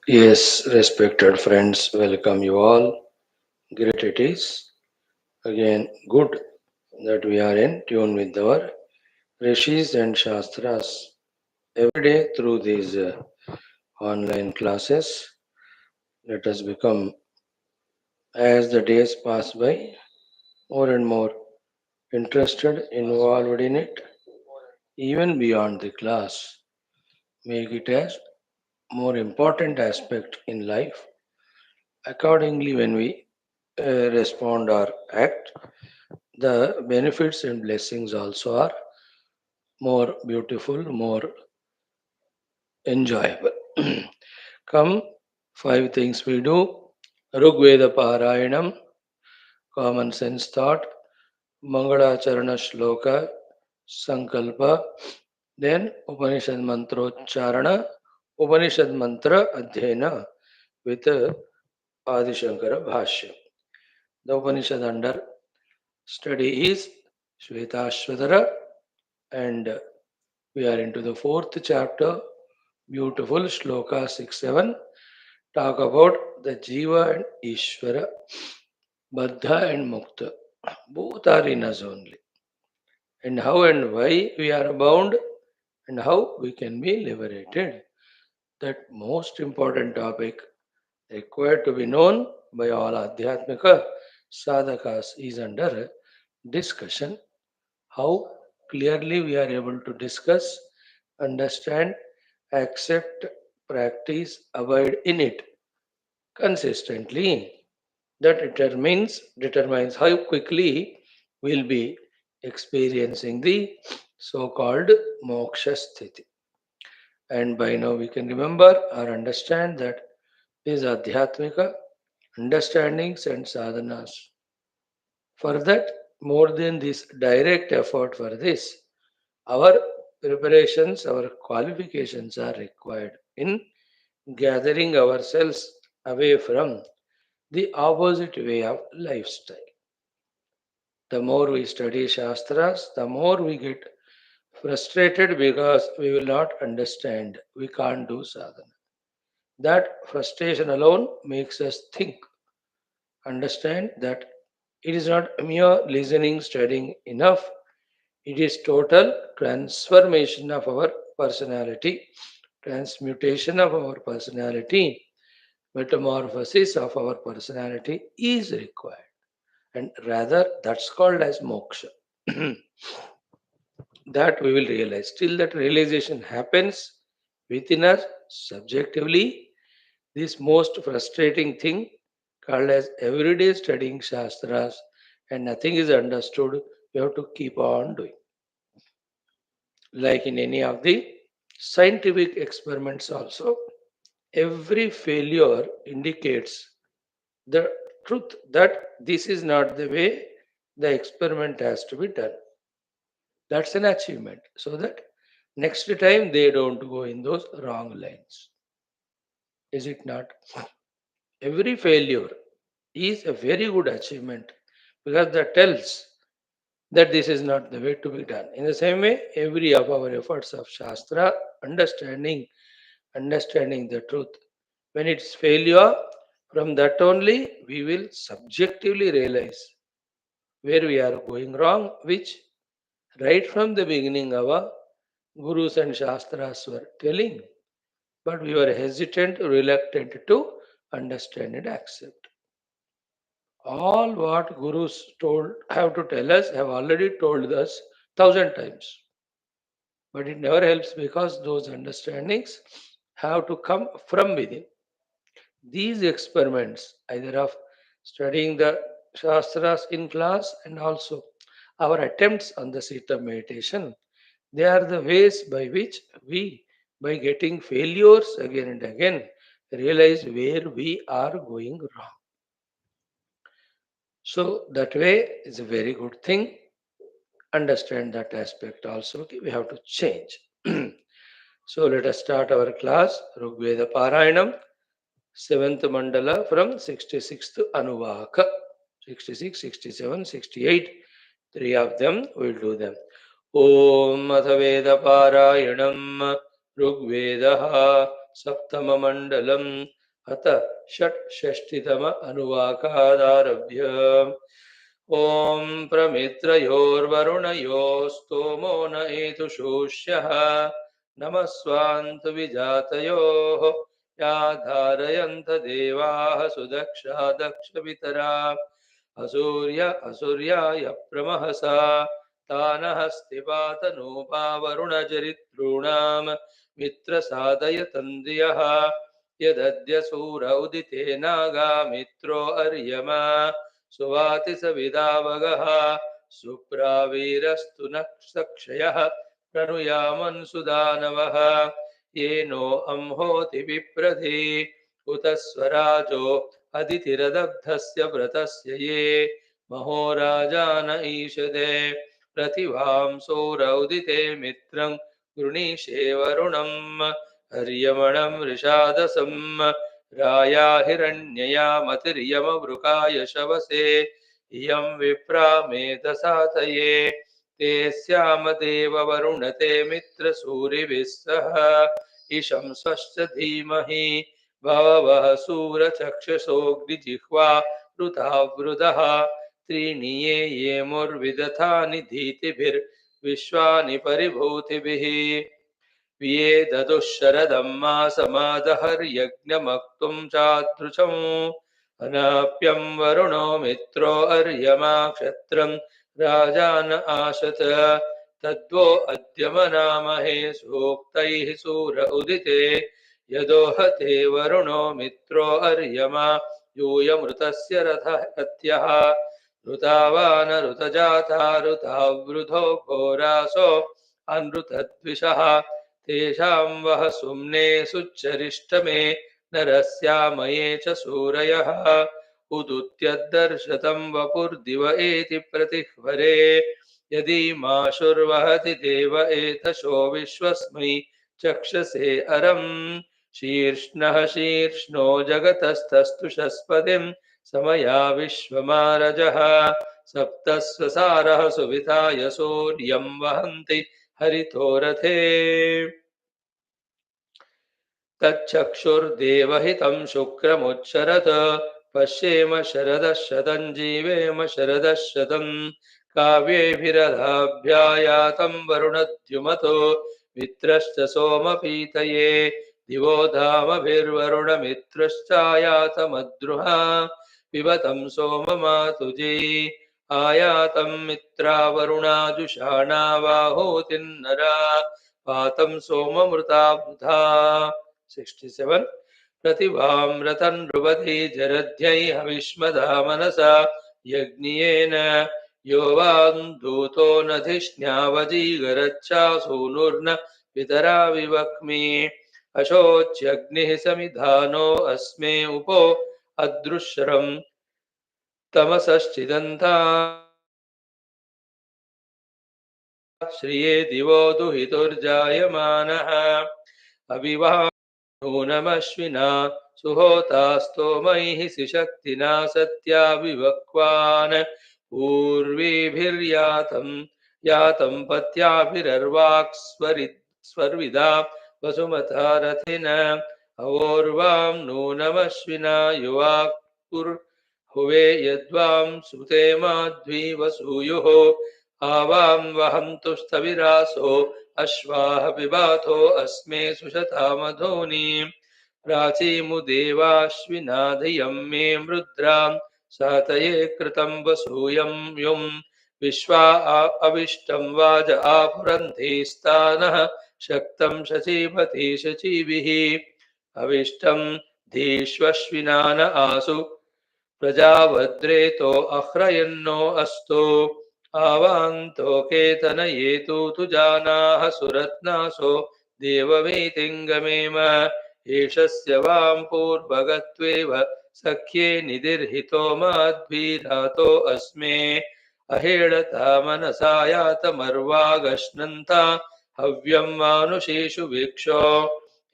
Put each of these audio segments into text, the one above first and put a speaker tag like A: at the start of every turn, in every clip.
A: Yes, respected friends, welcome you all. Great it is. Again, good that we are in tune with our rishis and shastras every day through these online classes. Let us become, as the days pass by, more and more interested, involved in it, even beyond the class. Make it as more important aspect in life. Accordingly, when we respond or act, the benefits and blessings also are more beautiful, more enjoyable. Come, five things we do. Rigveda Parayanam, common sense thought, Mangalacharana Shloka, Sankalpa, then Upanishad Mantrocharana, Upanishad Mantra Adhyayana with Adi Shankara Bhashyam. The Upanishad under study is Shwethashwathara, and we are into the fourth chapter. Beautiful shloka 6-7 talk about the Jiva and Ishvara, Baddha and Mukta. Both are in us only. And how and why we are bound and how we can be liberated. That most important topic required to be known by all Adhyatmika sadhakas is under discussion. How clearly we are able to discuss, understand, accept, practice, abide in it consistently. That determines how quickly we'll be experiencing the so-called moksha sthiti. And by now we can remember or understand that these adhyatmika understandings and sadhanas. For that, more than this direct effort for this, our preparations, our qualifications are required in gathering ourselves away from the opposite way of lifestyle. The more we study Shastras, the more we get frustrated because we will not understand, we can't do sadhana. That frustration alone makes us think, understand that it is not mere listening, studying enough, it is total transformation of our personality, transmutation of our personality, metamorphosis of our personality is required. And rather, that's called as moksha. That we will realize. Till that realization happens within us subjectively, this most frustrating thing called as everyday studying Shastras and nothing is understood, we have to keep on doing. Like in any of the scientific experiments, also, every failure indicates the truth that this is not the way the experiment has to be done. That's an achievement. So that next time they don't go in those wrong lines. Is it not? Every failure is a very good achievement because that tells that this is not the way to be done. In the same way, every of our efforts of Shastra, understanding the truth, when it's failure, from that only we will subjectively realize where we are going wrong, which right from the beginning our gurus and Shastras were telling, but we were hesitant, reluctant to understand and accept. All what gurus told have to tell us have already told us thousand times. But it never helps because those understandings have to come from within. These experiments, either of studying the Shastras in class and also our attempts on the seat of meditation, they are the ways by which we, by getting failures again and again, realize where we are going wrong. So that way is a very good thing. Understand that aspect also. Okay, we have to change. So let us start our class. Rigveda Parayanam, 7th Mandala from 66th Anuvaka. 66, 67, 68. Three of them, we'll do them. Om Athaveda Parayanam Rigvedaha सप्तममण्डलम् अथ षट्षष्टितम अनुवाकादारभ्य ॐ प्रमित्रयोर्वरुणयोस्तोमो न एतुषूष्यः नमः स्वान्तु विजातयोः या धारयन्त देवाः सुदक्षा दक्षपितरा असुर्याय प्रमहसा तानः स्तिपातनूपा वरुणचरितॄणाम् मित्रसादयतन्द्रियः यदद्य सूर उदिते नागा मित्रो अर्यमा सुवाति सविदावगः सुप्रावीरस्तु नक्षयः प्रणुयामन् सुदानवः येनो अम्होति विप्रधि उत स्वराजो अदितिरदग्धस्य व्रतस्य ये महोराजान ईशदे प्रतिभां सौर उदिते मित्रं गृणीषे वरुणम् हर्यमणं ऋषादसम् राया हिरण्यया मतिर्यमवृकाय शवसे इयं विप्रा मेधसातये ते स्याम देव वरुणते मित्रसूरिभिः सह इशं स्वश्च धीमहि भववः सूरचक्षुषोऽग्निजिह्वा ऋतावृतः त्रीणि ये मुर्विदधानि धीतिभिर्विश्वानि परिभूतिभिः वियेदतुः शरदं मासमादहर्यज्ञमक्तुं चादृशम् अनाप्यं वरुणो मित्रो अर्यमा क्षत्रं राजान आशत तद्वो अद्य मनामहे सूक्तैः सूर उदिते यदोहते वरुणो मित्रो अर्यमा यूयमृतस्य रथ्यः ऋतावान ऋतजाता ऋतावृधो घोरासो अनृतद्विषः तेषां वः सुम्ने सुच्चरिष्टमे नरस्यामये च सूरयः उदुत्यद्दर्शतं वपुर्दिव एति प्रतिह्वरे यदि माशुर्वहति देव एतशो विश्वस्मै चक्षसे अरम् शीर्ष्णः शीर्ष्णो जगतस्तस्तुषस्पतिं समया विश्वमारजः सप्तस्वसारः सुविताय सूर्यं वहन्ति हरितो रथे तच्चक्षुर्देवहितं शुक्रमुच्चरत् पश्येम शरदः शतं जीवेम शरदः शतं काव्येभिरधाभ्यायातं वरुणद्युमतो मित्रश्च सोमपीतये दिवो धामभिर्वरुणमित्रश्चायातमद्रुहा पिबतं सोममातुजी आयातं मित्रावरुणाजुषाणा बाहूतिन्नरा पातं सोममृता बुधा 67 प्रतिभां रतं नृपति जरध्यै हविष्मदा मनसा यज्ञेन यो वां दूतो नधिष्ण्यावजीगरच्छा सूनुर्न पितरा विवक्मि अशोच्यग्निः समिधानो अस्मे उपो अदृश्यरं तमसश्चिदन्ता श्रिये दिवो दुहितुर्जायमानः अविवा नूनमश्विना सुहोतास्तोमैः सिशक्तिना सत्या विवक्वान् यातं पत्याभिरर्वाक्स्वर्विदा वसुमता रथिन अवोर्वां नूनमश्विना युवाकुर्हुवे यद्वां सुते माध्वीवसूयुः आवां वहन्तु स्थविरासो अश्वाः पिबातो अस्मे सुशतामधूनि प्राचीमुदेवाश्विना धियं मे मृद्रां सातये कृतं वसूयं युं विश्वा अविष्टं वाज आपुरन्धीस्तानः शक्तं शचीपति शचीभिः अविष्टं धीष्वश्विना न आसु प्रजावद्रेतो अह्रयन्नो अस्तु आवान्तो केतनयेतु तु जानाः सुरत्नासो देववीतिङ्गमेम एषस्य वां पूर्वगत्वेव सख्ये निदिर्हितो माध्वीरातो अस्मे अहेळता मनसा यातमर्वागश्नन्ता हव्यं मानुषेषु वीक्षो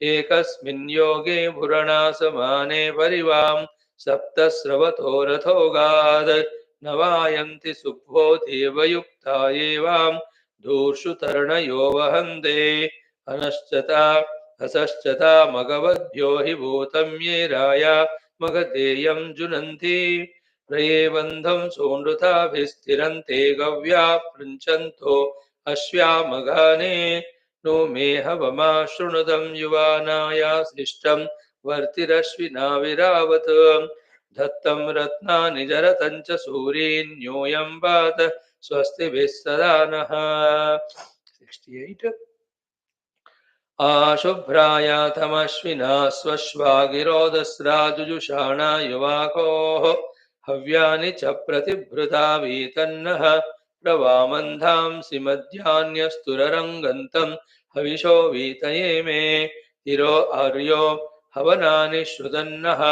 A: एकस्मिन् योगे भुरणा समाने परिवां सप्तस्रवतो रथोगाद् नवायन्ति सुभ्वो देवयुक्ता एवां धूर्षु तरणयो वहन्ते अनश्चता हसश्चता मघवद्भ्यो हि भूतं ये राया मघतेयं जुनन्ति प्रये बन्धं सोनृताभिस्थिरन्ते गव्या पृञ्चन्तो अश्व्यामघाने नो मे हवमा शृणुतं युवानायासिष्टं वर्तिरश्विना विरावत् धत्तं रत्नानि जरतं च सूरीन्योऽयं वात स्वस्तिभिः सदा नः 68 आशुभ्रायातमश्विना स्वश्वागिरोदस्राजुजुषाणा युवाकोः हव्यानि च प्रतिभृता वीतन्नः प्रवामन्धांसि मध्यान्यस्तुररङ्गन्तं हविषो वीतये मे तिरो आर्यो हवनानि श्रुतन्नः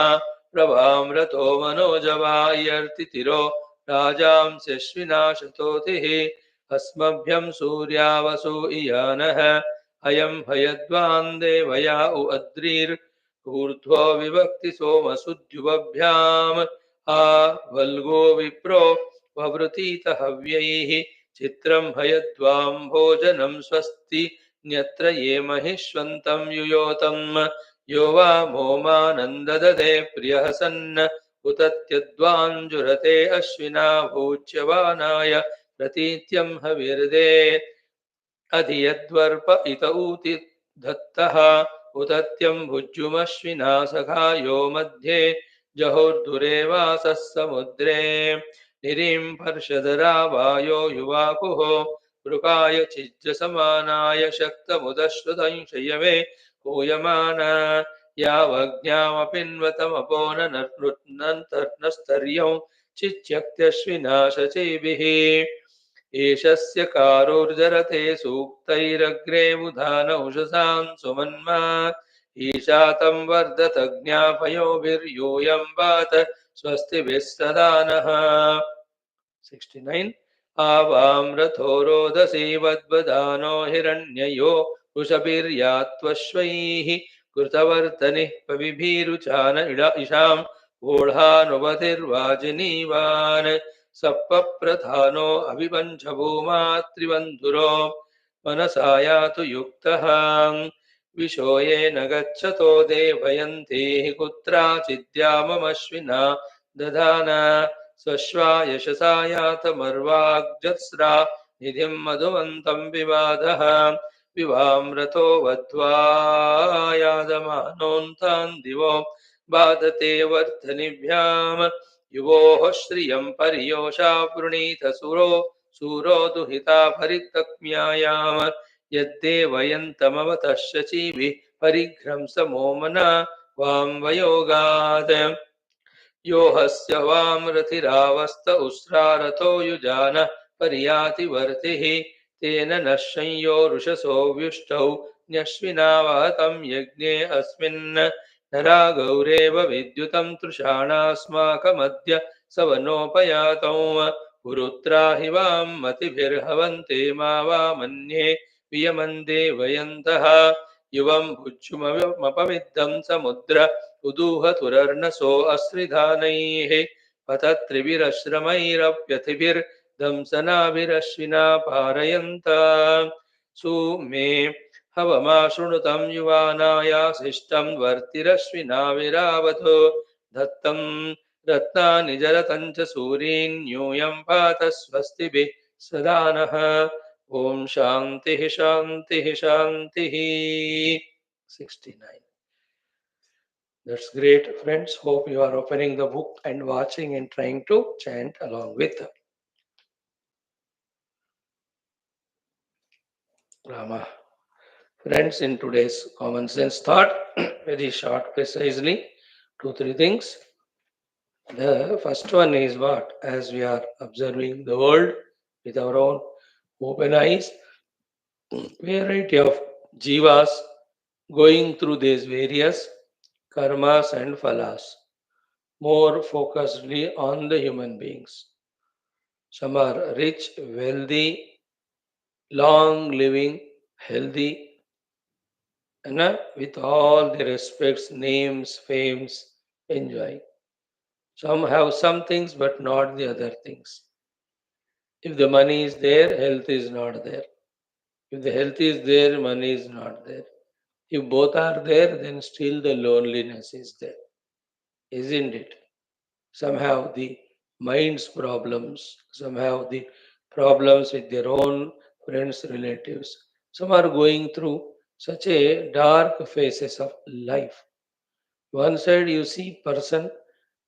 A: प्रवामृतो मनोजवायर्तितिरो राजांस्यश्विना शतोतिः अस्मभ्यं सूर्यावसु इयानः अयं हयद्वान् देवया उ अद्रिर्ऊर्ध्वो विभक्ति सोमसुद्युवभ्याम् आ वल्गो विप्रो ववृतीत हव्यैः चित्रं हयद्वां भोजनं स्वस्ति न्यत्र ये महिष्वन्तं युयोतम् यो वा मोमानन्दददे प्रियहसन्न उतत्यद्वाञ्जुरते अश्विना भूच्यवानाय प्रतीत्यं हविर्दे अधियद्वर्प इत ऊति दत्तः उदत्यं भुज्युमश्विना सखायो मध्ये जहोर्दुरेवासः समुद्रे निरीं पर्षदरा वायो युवाकुः वृकाय चिज्जसमानाय शक्तमुदश्रुतं शयवे हूयमान यावज्ञामपिन्वतमपो नन्तर्नस्तर्यं चिच्यक्त्यश्विना शचीभिः एषस्य कारोर्जरते सूक्तैरग्रे बुधान उषसां सुमन्मा ईशातं वर्धत ज्ञापयोभिर्यूयं वात स्वस्तिभिः सदा नः 69 आवां रथो रोदसी वद्वदानो हिरण्ययो वृषभिर्यात्वश्वैः कृतवर्तनिः पविभीरुचान इषां वोढानुवतिर्वाजिनीवान् सप्पप्रधानो अभिपञ्चभूमा त्रिबन्धुरो मनसा यातु युक्तः विशो येन गच्छतो देवयन्ति कुत्राचिद्याममश्विना दधान स्वश्वा यशसा यातमर्वाग्जत्स्रा निधिं मधुवन्तं विवादः विवामृतो वध्वायादमानोऽन्तान् दिवो बाधते वर्धनिभ्याम् युवोः श्रियं पर्योषा वृणीत सूरो दुहिता परितक्म्यायाम् यद्देवयन्तमवतः शचीभिः परिघ्रंसमोमना वां वयोगात् यो हस्य वां रथिरावस्त उस्रारथो युजानः पर्याति वर्तिः तेन नः संयो रुषसो व्युष्टौ न्यश्विना वहतं यज्ञे अस्मिन् नरा गौरेव विद्युतं तृषाणास्माकमद्य सवनोपयातौ पुरुत्रा हि वां मतिभिर्हवन्ते मा वा मन्ये वियमन्दे वयन्तः युवं भुज्युमपविद्धं समुद्र उदूहतुरर्णसो अश्रिधानैः पतत्रिभिरश्रमैरप्यथिभिर्दंसनाभिरश्विना पारयन्त सुमे हवमा शृणुतं युवानायासिष्टं वर्तिरश्विना विरावतो दत्तं रत्नानि जरतं च सूरीन्यूयं पात स्वस्तिभिः सदा नः ॐ शान्तिः शान्तिः शान्तिः 69 That's great, friends. Hope you are opening the book and watching and trying to chant along with Rama. Friends, in today's common sense thought, very short, precisely, two, three things. The first one is what? As we are observing the world with our own open eyes, variety of jivas going through these various karmas and phalas, more focusedly on the human beings. Some are rich, wealthy, long living, healthy, and with all the respects, names, fames, enjoying. Some have some things but not the other things. If the money is there, health is not there. If the health is there, money is not there. If both are there, then still the loneliness is there, isn't it? Some have the mind's problems, some have the problems with their own friends, relatives. Some are going through such a dark phases of life. One side you see person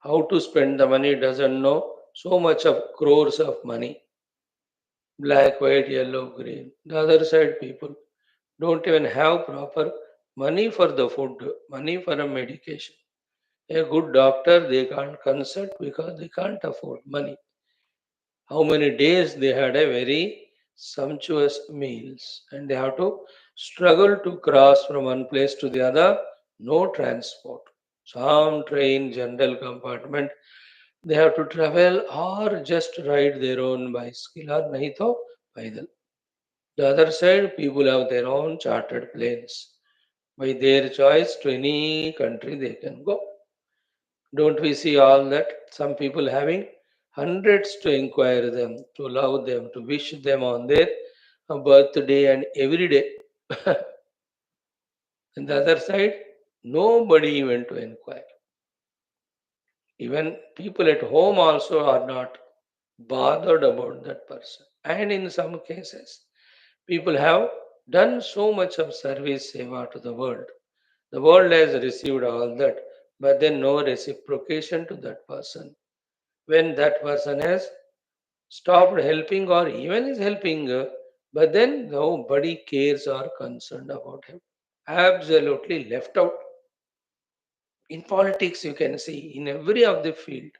A: how to spend the money doesn't know so much of crores of money, black, white, yellow, green. The other side people don't even have proper money for the food, money for a medication. A good doctor they can't consult because they can't afford money. How many days they had a very sumptuous meals and they have to struggle to cross from one place to the other, no transport. Some train general compartment they have to travel or just ride their own bicycle or nahi to paidal. The other side people have their own chartered planes. By their choice to any country they can go. Don't we see all that? Some people having hundreds to inquire them, to love them, to wish them on their birthday and every day. And the other side, nobody even to inquire. Even people at home also are not bothered about that person. And in some cases, people have done so much of service seva to the world. The world has received all that, but then no reciprocation to that person. When that person has stopped helping or even is helping, but then nobody cares or concerned about him. Absolutely left out. In politics, you can see in every of the field,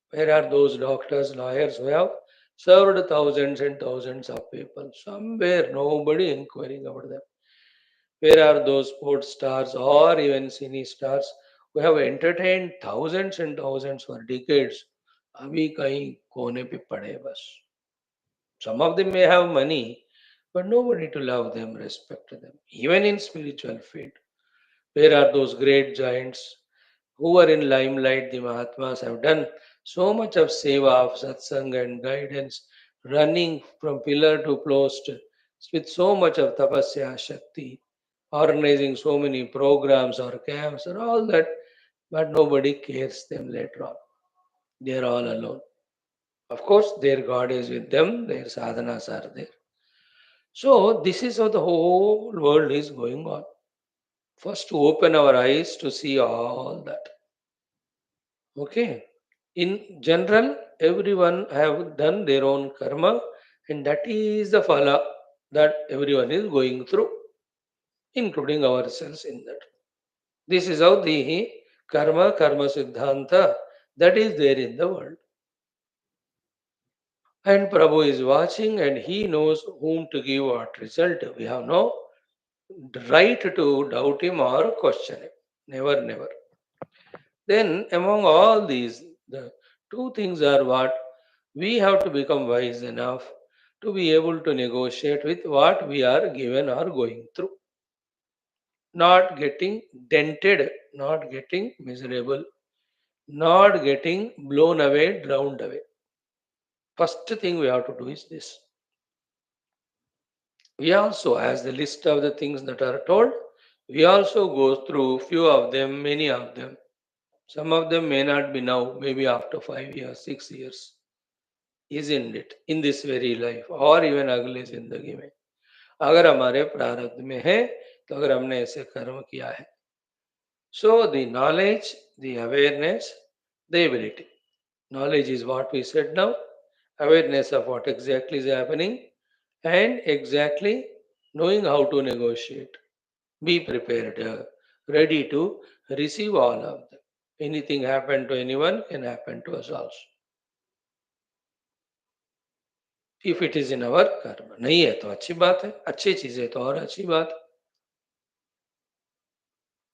A: where are those doctors, lawyers who have served thousands and thousands of people? Somewhere nobody inquiring about them. Where are those sports stars or even cine stars who have entertained thousands and thousands for decades? अभी कहीं कोने पे पड़े बस. Some of them may have money, but nobody to love them, respect them. Even in spiritual field, where are those great giants who are in limelight? The Mahatmas have done so much of seva, of satsang and guidance, running from pillar to post with so much of tapasya, shakti, organizing so many programs or camps and all that, but nobody cares them later on. They are all alone. Of course, their God is with them, their sadhanas are there. So, this is how the whole world is going on. First, to open our eyes to see all that. Okay. In general, everyone have done their own karma, and that is the phala that everyone is going through, including ourselves in that. This is how the karma siddhanta that is there in the world. And Prabhu is watching and he knows whom to give what result. We have no right to doubt him or question him. Never, never. Then, among all these, the two things are what we have to become wise enough to be able to negotiate with what we are given or going through. Not getting dented, not getting miserable, not getting blown away, drowned away. First thing we have to do is this. We also, as the list of the things that are told, we also go through few of them, many of them. Some of them may not be now, maybe after 5 years, 6 years, isn't it? In this very life और even अगले जिंदगी में अगर हमारे प्रारब्ध में है तो अगर हमने ऐसे कर्म किया है. So the knowledge, the awareness, the ability. Knowledge is what we said now. Awareness of what exactly is happening and exactly knowing how to negotiate. Be prepared, ready to receive all of them. Anything happen to anyone can happen to us also. If it is in our karma. नहीं है तो अच्छी बात है. अच्छी चीज है तो और अच्छी बात.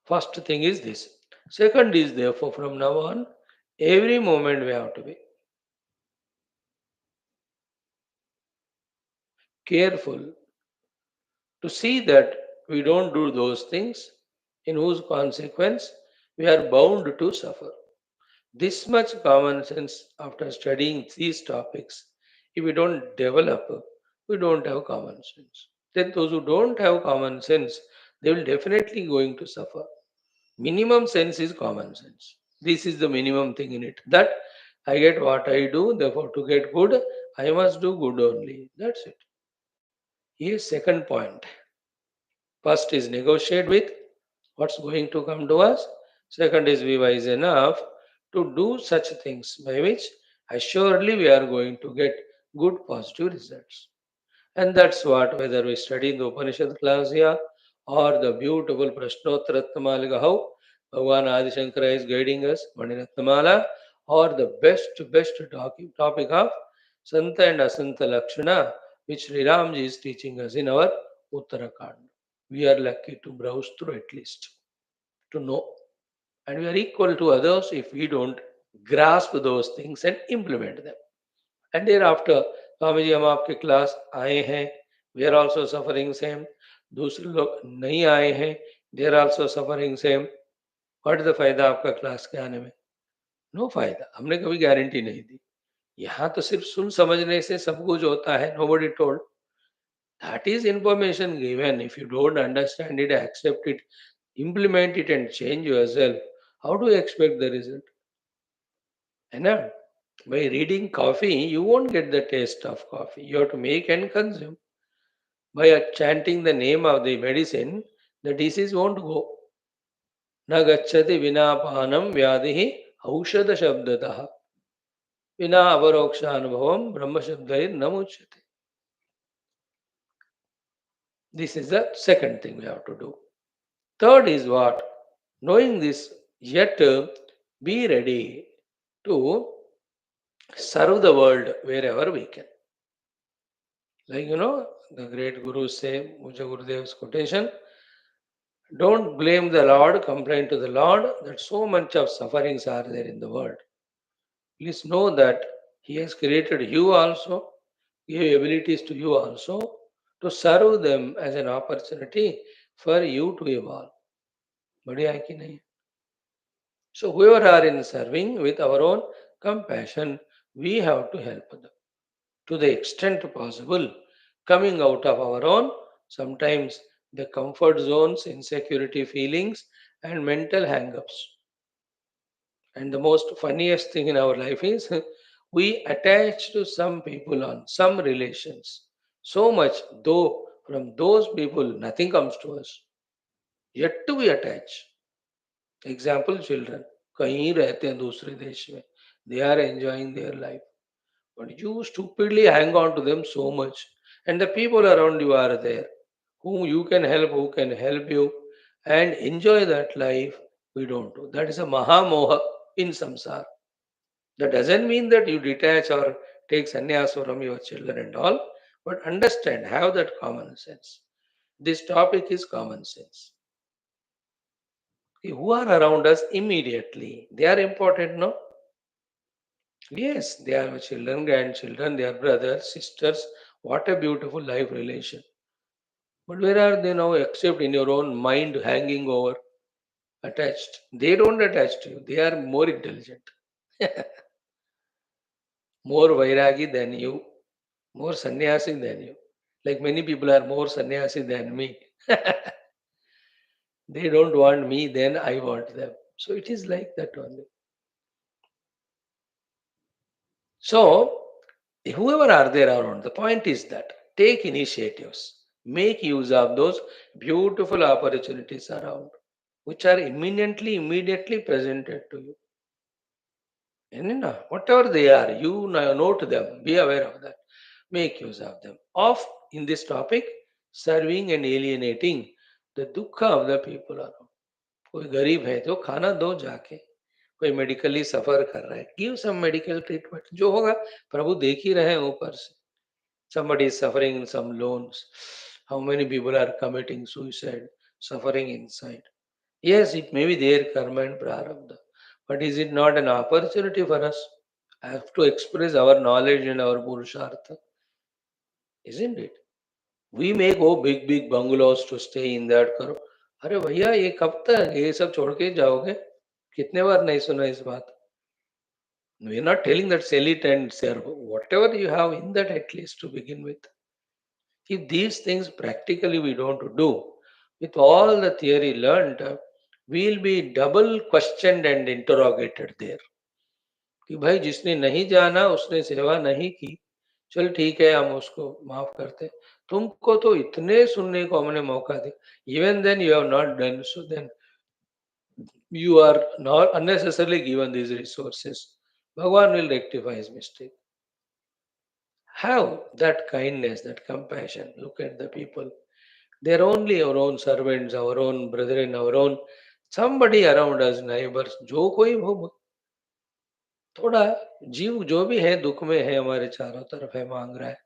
A: First thing is this. Second is therefore from now on, every moment we have to be careful to see that we don't do those things in whose consequence we are bound to suffer. This much common sense after studying these topics, if we don't develop, we don't have common sense. Then those who don't have common sense, they will definitely going to suffer. Minimum sense is common sense. This is the minimum thing in it. That I get what I do, therefore to get good, I must do good only. That's it. Here's second point. First is negotiate with what's going to come to us. Second is be wise enough to do such things by which assuredly we are going to get good positive results. And that's what, whether we study in the Upanishad class here or the beautiful Prashnottaratnamalika, how Bhagavan Adi Shankara is guiding us, Maniratnamala, or the best topic of Santa and Asanta Lakshana, which Sri Ramji is teaching us in our Uttarakand. We are lucky to browse through at least, to know. And we are equal to others if we don't grasp those things and implement them. And thereafter, Swami ji हम आपके class आए हैं, we are also suffering same. दूसरे लोग नहीं आए हैं, they are also suffering same. What the फायदा आपका क्लास के आने में? नो फायदा. हमने कभी गारंटी नहीं दी. यहाँ तो सिर्फ सुन समझने से सब कुछ होता है. Nobody told. That is information given. If you don't understand it, accept it, implement it, and change yourself, how do you expect the result? है ना? By reading coffee, you won't get the taste of coffee. You have to make and consume. By chanting the name of the medicine, the disease won't go. न गच्छति विना पानम व्याधि औषध शब्दतः विना अपरोक्षानुभवम ब्रह्म शब्दैर न मुच्यते. This is the second thing we have to do. Third is what? Knowing this, yet be ready to serve the world wherever we can. Like the great gurus say, Muja Gurudev's quotation, don't blame the Lord, complain to the Lord that so much of sufferings are there in the world. Please know that He has created you also, gave abilities to you also, to serve them as an opportunity for you to evolve. बढ़िया है कि नहीं? So whoever are in serving with our own compassion, we have to help them to the extent possible, coming out of our own, sometimes the comfort zones, insecurity feelings, and mental hang-ups. And the most funniest thing in our life is we attach to some people on some relations so much, though from those people nothing comes to us. Yet to we attach. Example, children. कहीं रहते हैं दूसरे देश में. They are enjoying their life. But you stupidly hang on to them so much. And the people around you are there, whom you can help, who can help you, and enjoy that life. We don't do. That is a Mahamoha in samsara. That doesn't mean that you detach or take sannyas from your children and all, but understand, have that common sense. This topic is common sense. Who are around us immediately? They are important, no? Yes, they are children, grandchildren, they are brothers, sisters. What a beautiful life relation. But where are they now except in your own mind hanging over, attached? They don't attach to you. They are more intelligent, more vairagi than you, more sannyasi than you. Like many people are more sannyasi than me. They don't want me, then I want them. So it is like that only. So whoever are there around, the point is that take initiatives, make use of those beautiful opportunities around, which are immediately presented to you. And whatever they are, you note them, be aware of that, make use of them. Of in this topic, serving and alienating the dukkha of the people around. कोई गरीब है तो खाना दो जाके, कोई medically सफर कर रहा है, गिव सम मेडिकल ट्रीटमेंट. जो होगा प्रभु देख ही रहे हैं ऊपर से. Somebody is suffering in some loans. How many people are committing suicide, suffering inside? Yes, it may be their karma and prarabdha. But is it not an opportunity for us? I have to express our knowledge and our purushartha, isn't it? We may go big bungalows to stay in that करो. अरे भैया ये कब तक ये सब छोड़ के जाओगे? कितने बार नहीं सुना इस बात? We are not telling that sell it and serve. Whatever you have in that at least to begin with. If these things practically we don't do, With all the theory learned, we'll be double questioned and interrogated there. कि भाई जिसने नहीं जाना उसने सेवा नहीं की, चल ठीक है हम उसको माफ करते, तुमको तो इतने सुनने को हमने मौका दिया, even then you have not done, so then you are not unnecessarily given these resources. Bhagavan will rectify his mistake. Have that kindness, that compassion. Look at the people. They're only our own servants, our own brethren, our own somebody around us, neighbors. जो कोई हो, थोड़ा जीव जो भी है दुख में है हमारे चारों तरफ है मांग रहा है,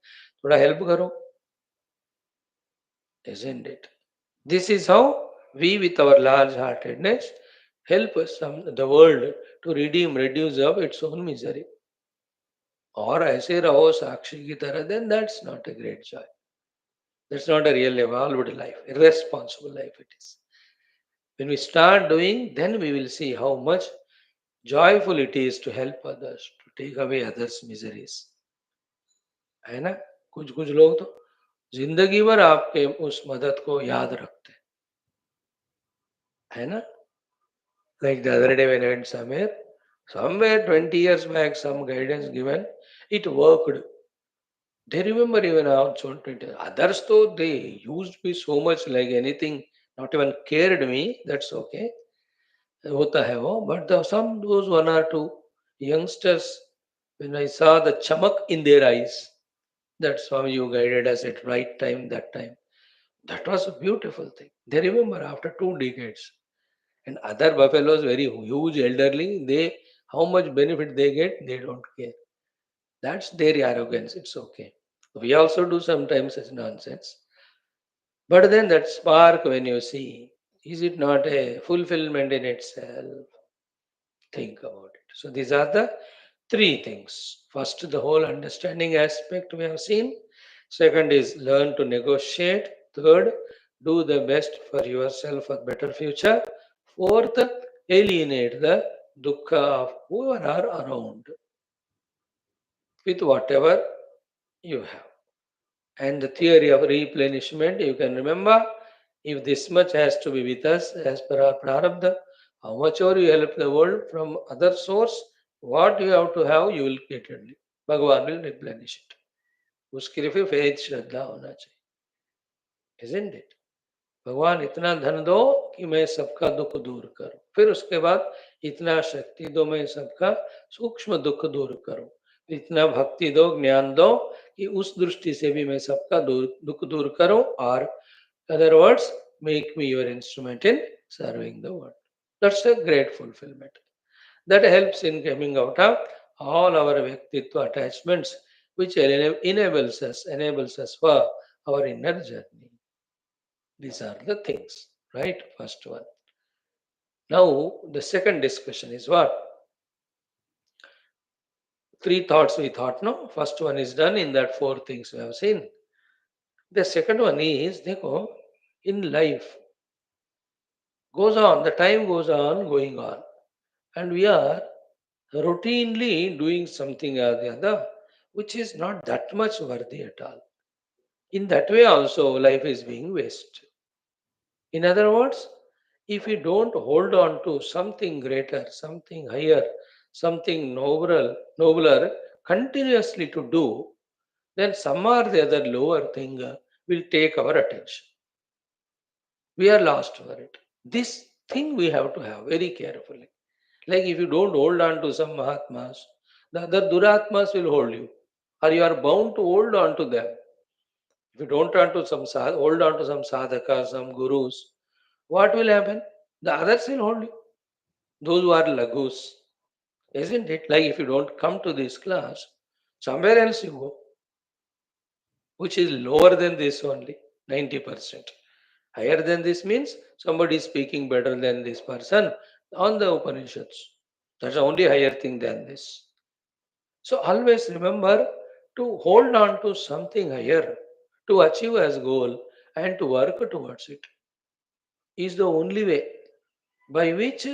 A: थोड़ा हेल्प करो, isn't it? This is how we, with our large-heartedness, help the world to redeem, reduce of its own misery. और ऐसे रहो साक्षी की तरह, then that's not a great joy. That's not a real evolved life. Irresponsible life it is. When we start doing, then we will see how much joyful it is to help others, to take away others' miseries. है ना? कुछ कुछ लोग तो जिंदगी भर आपके उस मदद को याद रखते हैं, है ना? Like the other day when I went somewhere 20 years back, some guidance given, it worked. They remember even out 20. Others though they used me so much like anything, not even cared me. That's okay. होता है वो. But some those one or two youngsters, when I saw the chamak in their eyes, that's how you guided us at right time, that time. That was a beautiful thing. They remember after 2 decades. And other buffaloes, very huge elderly, they how much benefit they get, they don't care. That's their arrogance. It's okay. We also do sometimes such nonsense. But then that spark when you see, is it not a fulfillment in itself? Think about it. So these are the three things. First, the whole understanding aspect we have seen. Second is learn to negotiate. Third, do the best for yourself for better future. Fourth, alienate the dukkha of whoever are around with whatever you have. And the theory of replenishment, you can remember, if this much has to be with us as per our prarabdha, how much more you help the world from other source, what you have to have, you will get it. Bhagavan will replenish it. उसके लिए फिर faith श्रद्धा होना चाहिए, isn't it? भगवान इतना धन दो कि मैं सबका दुख दूर करूं, फिर उसके बाद इतना शक्ति दो मैं सबका सूक्ष्म दुख दूर करूं, इतना भक्ति दो ज्ञान दो कि उस दृष्टि से भी मैं सबका दुख दूर करूं, और other words, make me your instrument in serving the world. That's a great fulfillment. That helps in coming out of all our Vyaktitva attachments, which enables us for our inner journey. These are the things, right? First one. Now, the second discussion is what? Three thoughts we thought, no? First one is done in that four things we have seen. The second one is, देखो, in life, goes on, the time goes on, going on, and we are routinely doing something or the other, which is not that much worthy at all. In that way, also, life is being wasted. In other words, if we don't hold on to something greater, something higher, something nobler, continuously to do, then some or the other lower thing will take our attention. We are lost for it. This thing we have to have very carefully. Like if you don't hold on to some Mahatmas, the other Duratmas will hold you, or you are bound to hold on to them. If you don't hold on to some sadhakas, some gurus, what will happen? The others will hold you. Those who are lagus, isn't it? Like if you don't come to this class, somewhere else you go, which is lower than this only, 90%. Higher than this means somebody is speaking better than this person on the Upanishads. That's the only higher thing than this. So always remember to hold on to something higher, to achieve as goal and to work towards it is the only way by which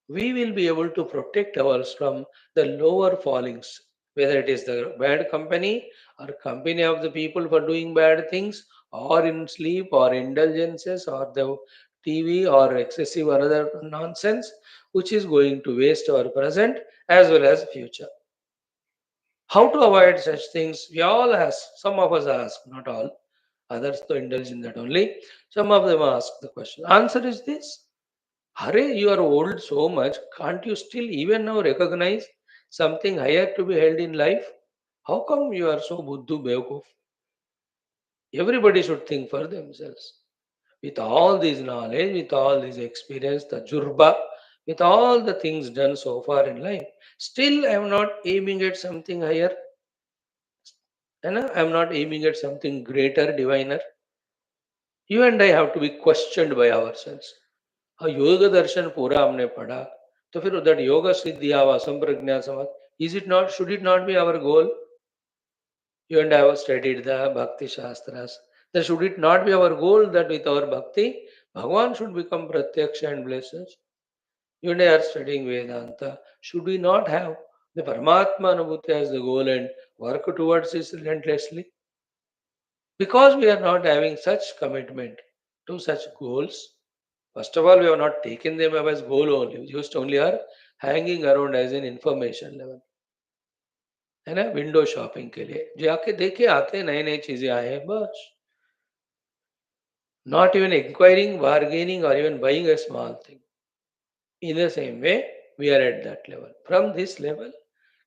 A: we will be able to protect ourselves from the lower fallings, whether it is the bad company or company of the people for doing bad things, or in sleep or indulgences or the TV or excessive or other nonsense, which is going to waste our present as well as future. How to avoid such things? We all ask. Some of us ask, not all. Others to indulge in that only. Some of them ask the question. Answer is this. Hare, you are old so much. Can't you still even now recognize something higher to be held in life? How come you are so buddhu bewkuf? Everybody should think for themselves. With all this knowledge, with all this experience, the jurba, with all the things done so far in life, still I am not aiming at something higher. And I am not aiming at something greater, diviner. You and I have to be questioned by ourselves. हाँ योग दर्शन पूरा हमने पढ़ा तो फिर that yoga siddhi ava samprajna samad, is it not, should it not be our goal? You and I have studied the bhakti shastras. Then should it not be our goal that with our bhakti Bhagwan should become pratyaksha and bless us? You and I are studying Vedanta. Should we not have the Paramatma Anubhuti as the goal and work towards this relentlessly? Because we are not having such commitment to such goals. First of all, we have not taken them up as goal only. We just only are hanging around as an information level. है ना, window shopping के लिए जाके देखे आते हैं, नई नई चीजें आए हैं बस. Not even inquiring, bargaining, or even buying a small thing. In the same way, we are at that level. From this level,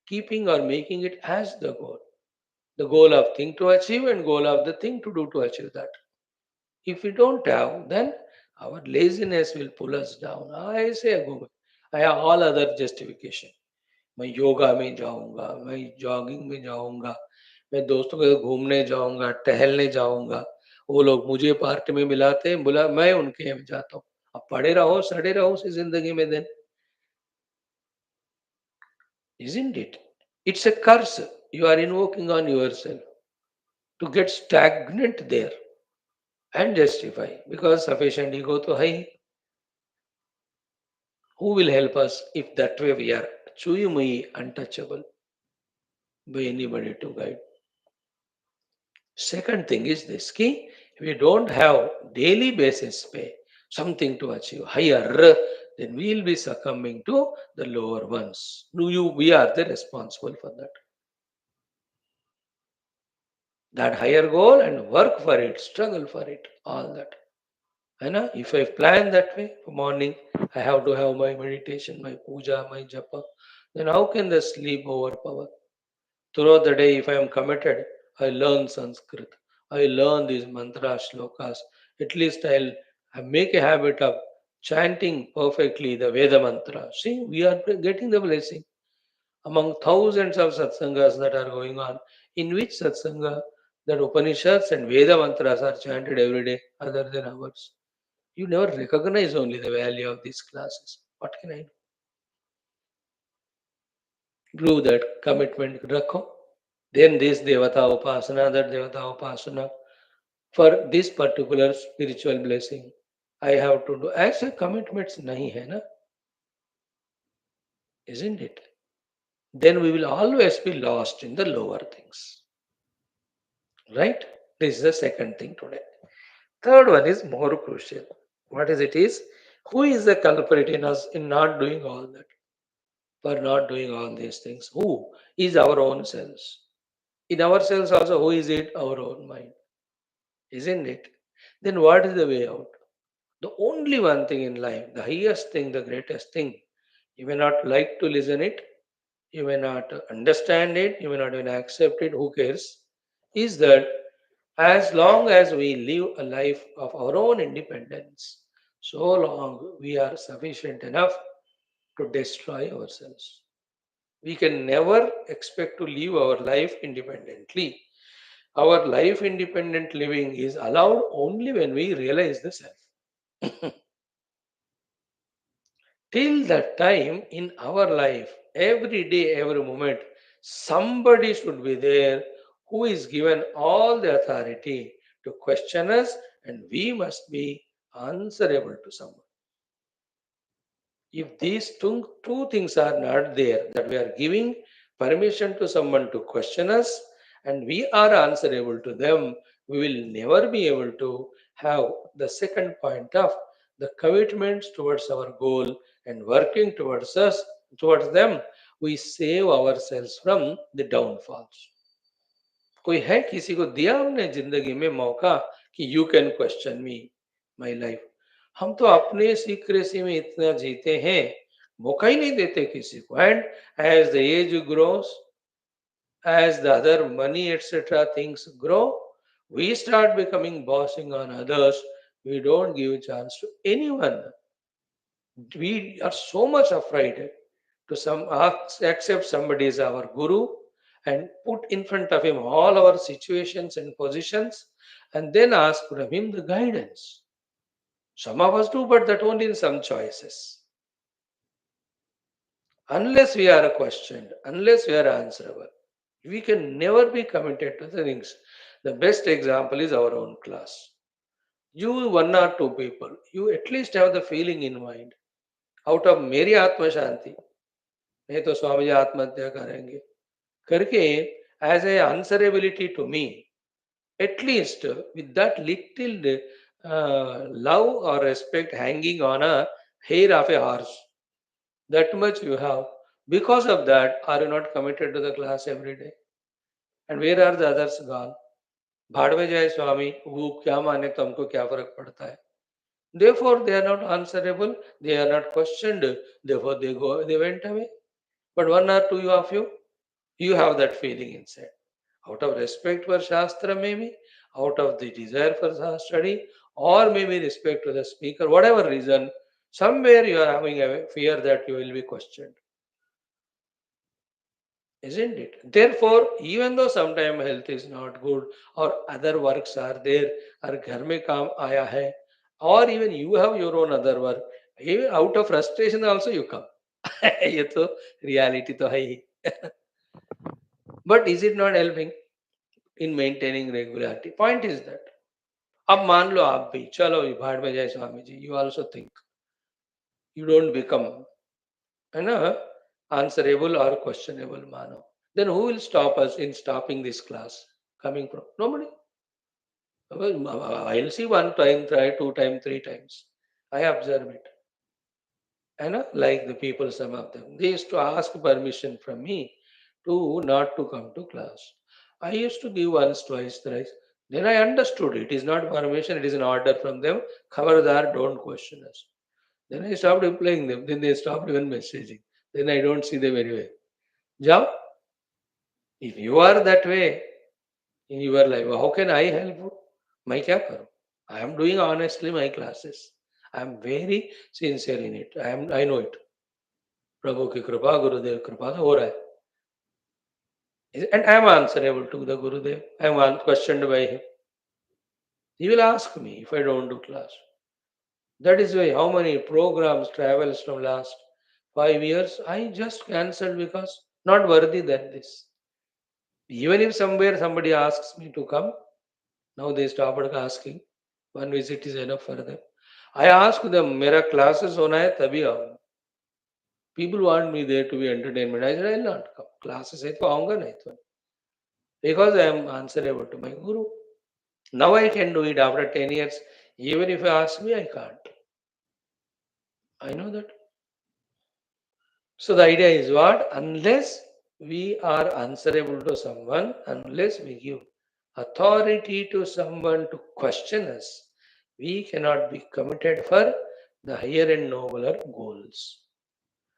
A: keeping or making it as the goal of thing to achieve and goal of the thing to do to achieve that. If we don't have, then our laziness will pull us down. I say, go. I have all other justification. मैं योगा में जाऊंगा, मैं jogging में जाऊंगा, मैं दोस्तों के साथ घूमने जाऊंगा, टहलने जाऊंगा. वो लोग मुझे पार्टी में मिलाते हैं, बोला मैं उनके यहाँ जाता हूँ. अब पड़े रहो सड़े रहो उसी जिंदगी में. Then isn't it? It's a curse you are invoking on yourself to get stagnant there and justify because sufficient ego to hai. Who will help us if that way we are chuyumui untouchable by anybody to guide? Second thing is this key, we don't have daily basis pay, something to achieve higher, then we will be succumbing to the lower ones. We are the responsible for that. That higher goal and work for it, struggle for it, all that. And if I plan that way, for morning, I have to have my meditation, my puja, my japa, then how can the sleep overpower? Throughout the day, if I am committed, I learn Sanskrit. I learn these mantras, shlokas. At least I make a habit of chanting perfectly the Veda mantra. See, we are getting the blessing. Among thousands of satsangas that are going on, in which satsanga that Upanishads and Veda mantras are chanted every day other than ours? You never recognize only the value of these classes. What can I do? Prove that commitment rakho. Then this devata upasana, that devata upasana. For this particular spiritual blessing, I have to do. ऐसे commitments नहीं है ना, isn't it? Then we will always be lost in the lower things. Right? This is the second thing today. Third one is more crucial. What is it is? Who is the culprit in us in not doing all that? For not doing all these things. Who is our own selves? In ourselves also, who is it? Our own mind. Isn't it? Then what is the way out? The only one thing in life, the highest thing, the greatest thing, you may not like to listen it, you may not understand it, you may not even accept it, who cares? Is that as long as we live a life of our own independence, so long we are sufficient enough to destroy ourselves. We can never expect to live our life independently. Our life independent living is allowed only when we realize the self. Till that time in our life, every day, every moment, somebody should be there who is given all the authority to question us, and we must be answerable to someone. If these two things are not there, that we are giving permission to someone to question us and we are answerable to them, we will never be able to have the second point of the commitments towards our goal and working towards them. We save ourselves from the downfalls. कोई है किसी को दिया हमने जिंदगी में मौका कि you can question me my life? हम तो अपने सीक्रेसी में इतना जीते हैं, मौका ही नहीं देते किसी को. And as the age grows, as the other money etc things grow, we start becoming bossing on others. We don't give chance to anyone. We are so much afraid to accept somebody as our guru and put in front of him all our situations and positions and then ask from him the guidance. Some of us do, but that only in some choices. Unless we are questioned, unless we are answerable, we can never be committed to the things. The best example is our own class. You, one or two people, you at least have the feeling in mind. Out of मेरी आत्म शांति, नहीं तो स्वामी जी आत्महत्या करेंगे करके, as a answerability to me, at least with that little love or respect hanging on a hair of a horse, that much you have. Because of that, are you not committed to the class every day? And where are the others gone? भाड़ में जाए स्वामी, वो क्या माने तो हमको क्या फर्क पड़ता है? Therefore, they are not answerable. They are not questioned. Therefore, they went away. But one or two of you have that feeling inside. Out of respect for Shastra, maybe, out of the desire for study, or maybe respect to the speaker, whatever reason, somewhere you are having a fear that you will be questioned. Isn't it? Therefore, even though sometimes health is not good, or other works are there, or घर में काम आया है, or even you have your own other work, even out of frustration also you come. ये तो reality तो है ही. But is it not helping in maintaining regularity? Point is that. अब मान लो आप भी चलो ये भाड़ में जाए Swami ji, you also think you don't become, है ना, answerable or questionable मानो. Then who will stop us in stopping this class coming from? Nobody. Well, I'll see one time, try two times, three times. I observe it. Like the people, some of them, they used to ask permission from me to not to come to class. I used to give once, twice, thrice. Then I understood it is not permission, it is an order from them. Khabardar, don't question us. Then I stopped replying them. Then they stopped even messaging. Then I don't see them anyway. Jao, if you are that way in your life, how can I help you? मैं क्या करूं? I am doing honestly my classes. I am very sincere in it. I know it. प्रभु की कृपा, गुरुदेव कृपा से हो रहा है. And I am answerable to the Gurudev. I am questioned by him. He will ask me if I don't do class. That is why how many programs, travels from last 5 years, I just cancelled because not worthy than this. Even if somewhere somebody asks me to come, now they stopped asking. One visit is enough for them. I ask them, मेरा classes होना है तभी आऊंगा. People want me there to be entertainment. I said, I will not come. Classes है तो आऊंगा नहीं तो. Because I am answerable to my guru. Now I can do it after 10 years. Even if you ask me, I can't. I know that. So the idea is what? Unless we are answerable to someone, unless we give authority to someone to question us, we cannot be committed for the higher and nobler goals.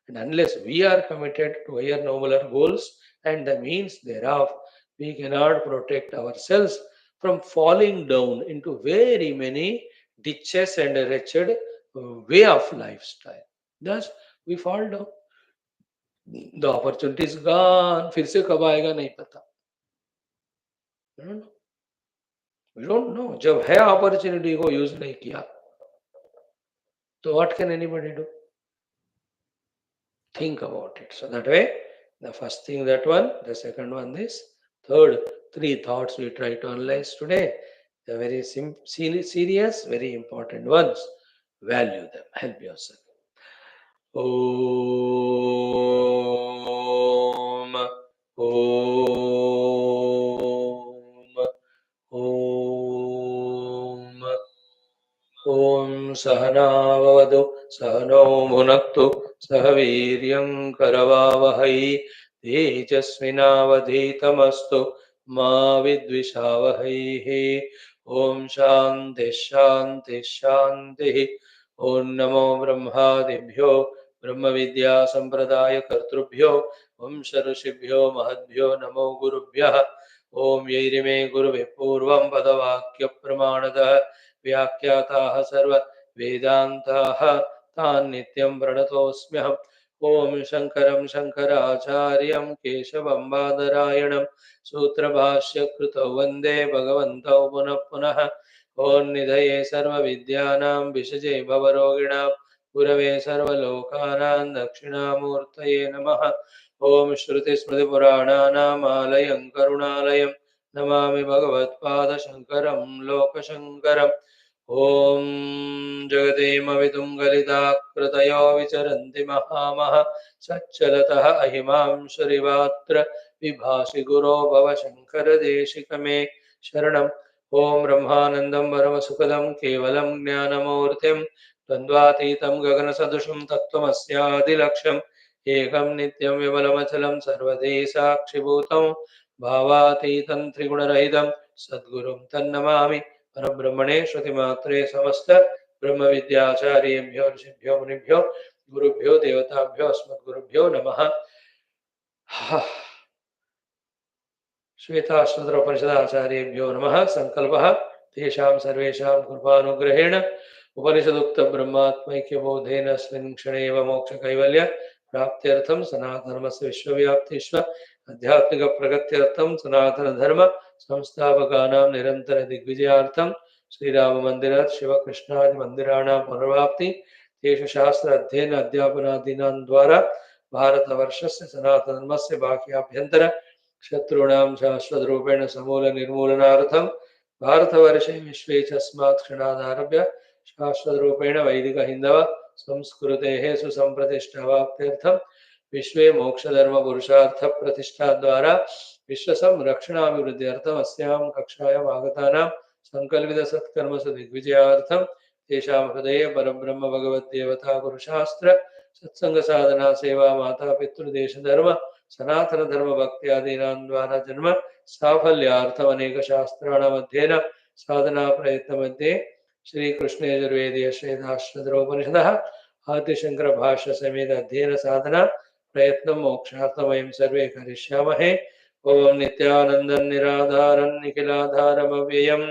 A: And unless we are committed to higher nobler goals and the means thereof, we cannot protect ourselves from falling down into very many ditches and a wretched way of lifestyle. Thus, we fall down. The opportunity is gone. फिर से कब आएगा नहीं पता. We don't know. We don't know. जब है opportunity को use नहीं किया, तो what can anybody do? Think about it. So that way, the first thing that one, the second one this, third, three thoughts we try to analyze today. The very serious, very important ones. Value them. Help yourself. Om. Om. Om. सहनाववतु सहनौ भुनक्तु सह वीर्यं करवावहै तेजस्विनावधीतमस्तु मा विद्विषावहैः। ॐ शान्ति शान्ति शान्तिः। ॐ नमो ब्रह्मादिभ्यो ब्रह्म विद्या संप्रदाय कर्तृभ्यो वंश ऋषिभ्यो महद्भ्यो नमो गुरुभ्यः। ओम यैरिमे गुरुभिः पूर्वं पदवाक्य प्रमाणतः व्याख्याताः सर्व वेदान्ताः तान् नित्यं प्रणतोऽस्म्यहम्। ओम शंकरं शंकराचार्यं केशवं बादरायणं सूत्रभाष्यकृतौ वन्दे भगवन्तौ पुनः पुनः। ओम निधये सर्वविद्यानां विषजे भवरोगिणां गुरवे सर्वलोकानां दक्षिणामूर्तये नमः। ओम श्रुतिस्मृतिपुराणानाम् आलयं करुणालयं नमामि भगवत्पादशङ्करं लोकशङ्करम्। ॐ जगदेमवितुङ्गलिताकृतयो विचरन्ति महामः सच्चलतः अहिमां श्रीवात्र विभासि गुरो भवशङ्करदेशिकमे शरणम्। ॐ ब्रह्मानन्दं परमसुखदं केवलं ज्ञानमूर्तिं द्वन्द्वातीतं गगनसदृशं तत्त्वमस्यादिलक्ष्यम् एकं नित्यं विमलमचलं सर्वदे साक्षिभूतं भावातीतं त्रिगुणरहितं सद्गुरुं तन्नमामि। परब्रह्मणे श्रुतिमात्रे समस्त ब्रह्म विद्याचार्येभ्यो ऋषिभ्यो मुनिभ्यो गुरुभ्यो देवताभ्यो अस्मद्गुरुभ्यो नमः। श्वेताश्वतर उपनिषदाचार्येभ्यो नमः। संकल्पः तेषां सर्वेषां कृपानुग्रहेण उपनिषदुक्त ब्रह्मात्मैक्यबोधेन अस्मिन् क्षणे एव मोक्षकैवल्य प्राप्त्यर्थं सनातनधर्मस्य विश्वव्याप्तिश्व आध्यात्मिक प्रगत्यर्थं सनातनधर्म संस्थापकानां निरन्तर दिग्विजयार्थं श्रीराममन्दिरात् शिवकृष्णादि मन्दिराणां पुनर्वाप्ति तेषु शास्त्र अध्ययन अध्यापनादीनां द्वारा भारतवर्षस्य सनातनधर्मस्य बाह्याभ्यन्तर शत्रूणां शाश्वतरूपेण समूल निर्मूलनार्थं भारतवर्षे विश्वे च अस्मात् क्षणादारभ्य शाश्वतरूपेण वैदिक हिन्दव संस्कृतेः सुसंप्रतिष्ठावाप्त्यर्थं विश्वे मोक्षधर्म पुरुषार्थ प्रतिष्ठा द्वारा विश्वसंरक्षणाभिवृद्ध्यर्थम् अस्यां कक्षायाम् आगतानां संकल्पित सत्कर्मसु दिग्विजयार्थं तेषां हृदये परब्रह्म भगवद्देवता गुरुशास्त्र सत्संग साधना सेवा माता पितृदेशधर्म सनातन धर्म भक्त्यादीनां द्वारा जन्म साफल्यार्थम अनेक शास्त्राणाम् अध्ययन साधना प्रयत्न मध्ये श्री कृष्ण यजुर्वेदीय श्वेताश्वतर उपनिषदः आदिशंकर भाष्य समेत अध्ययन साधना प्रयत्न मोक्षार्थं वयं सर्वे करिष्यामहे। ओम नित्यानन्दं निराधारं निखिलाधारमव्ययं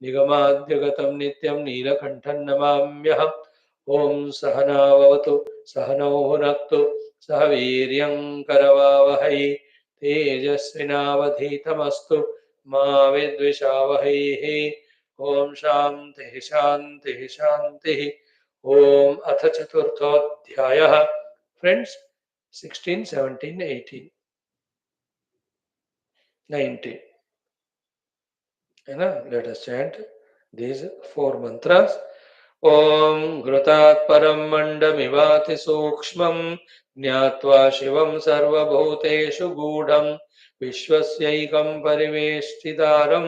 A: निगमाद्यगतं नित्यं नीलकण्ठं नमाम्यहम्। ओम सहनाववतु सहनौ भुनक्तु सह वीर्यं करवावहै तेजस्विनावधीतमस्तु मा विद्विषावहैः। ओम शान्तिः शान्तिः शान्तिः। ओम अथ चतुर्थोऽध्यायः। फ्रेंड्स 16, 17, 18, 19 है ना। Let us chant these 4 mantras. ओम घृतात् परं मण्डमिवाति सूक्ष्मं ज्ञात्वा शिवं सर्वभूतेषु गूढं विश्वस्यैकं परिवेष्टितारं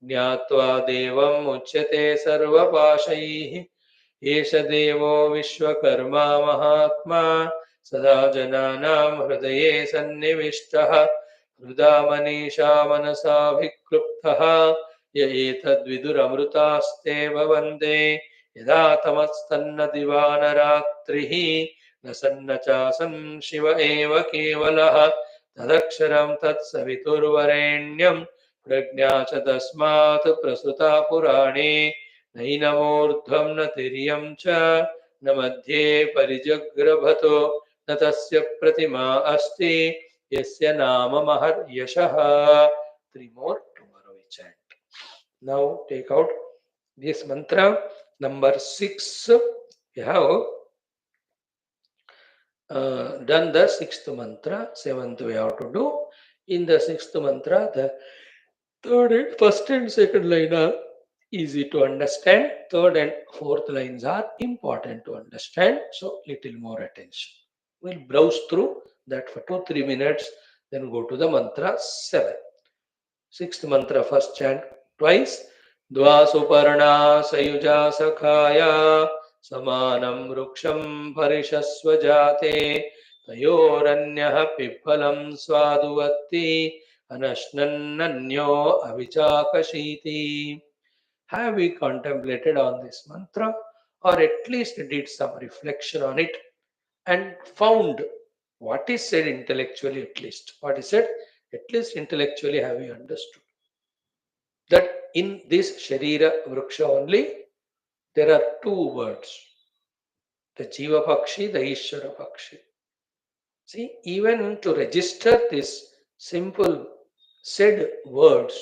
A: ज्ञात्वा देवम् उच्यते सर्वपाशैः। एष देवो विश्वकर्मा महात्मा सदा जनानां हृदये सन्निविष्टः हृदा मनीषा मनसा विक्लुप्तः य एतद्विदुरमृतास्ते भवन्ते यदा तमस्तन्न दिवानरात्रिः न सन्न चासन् शिव एव केवलः तदक्षरं तत्सवितुर्वरेण्यं प्रज्ञा च तस्मात् प्रसृता पुराणे नैनमूर्ध्वं न तिर्यं च न मध्ये परिजग्रभतो न तस्य प्रतिमा अस्ति यस्य नाम महर्यशः। 3 more tomorrow we chant. Now take out this mantra number 6. We have done the 6th mantra. 7th we have to do. In the 6th mantra, the first and second line are easy to understand. Third and fourth lines are important to understand. So little more attention. We'll browse through that for 2-3 minutes. Then go to the mantra 7. 6th mantra, first chant twice. Dva suparna sayuja sakhaya Samanam vruksham parishasvajate tayoranyah pippalam swaduvatti anashnannanyo avichakashiti. Have we contemplated on this mantra, or at least did some reflection on it and found what is said intellectually? At least what is said, at least intellectually have we understood that in this Sharira Vriksha only there are two words, the Jiva Pakshi, the Ishvara Pakshi. See, even to register this simple said words,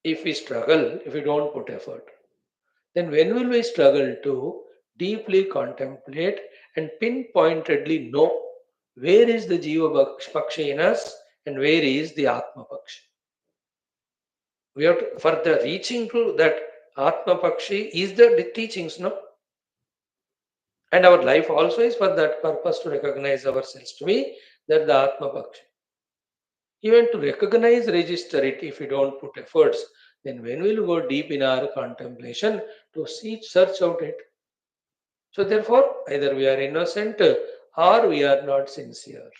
A: if we struggle, if we don't put effort, then when will we struggle to deeply contemplate and pinpointedly know where is the Jiva Pakshi in us and where is the Atma Pakshi? We have to, for the reaching to that Atma Pakshi is the teachings, no? And our life also is for that purpose, to recognize ourselves to be that the Atma Pakshi. Even to recognize, register it, if we don't put efforts, then when we'll go deep in our contemplation to see, search out it. So therefore, either we are innocent or we are not sincere.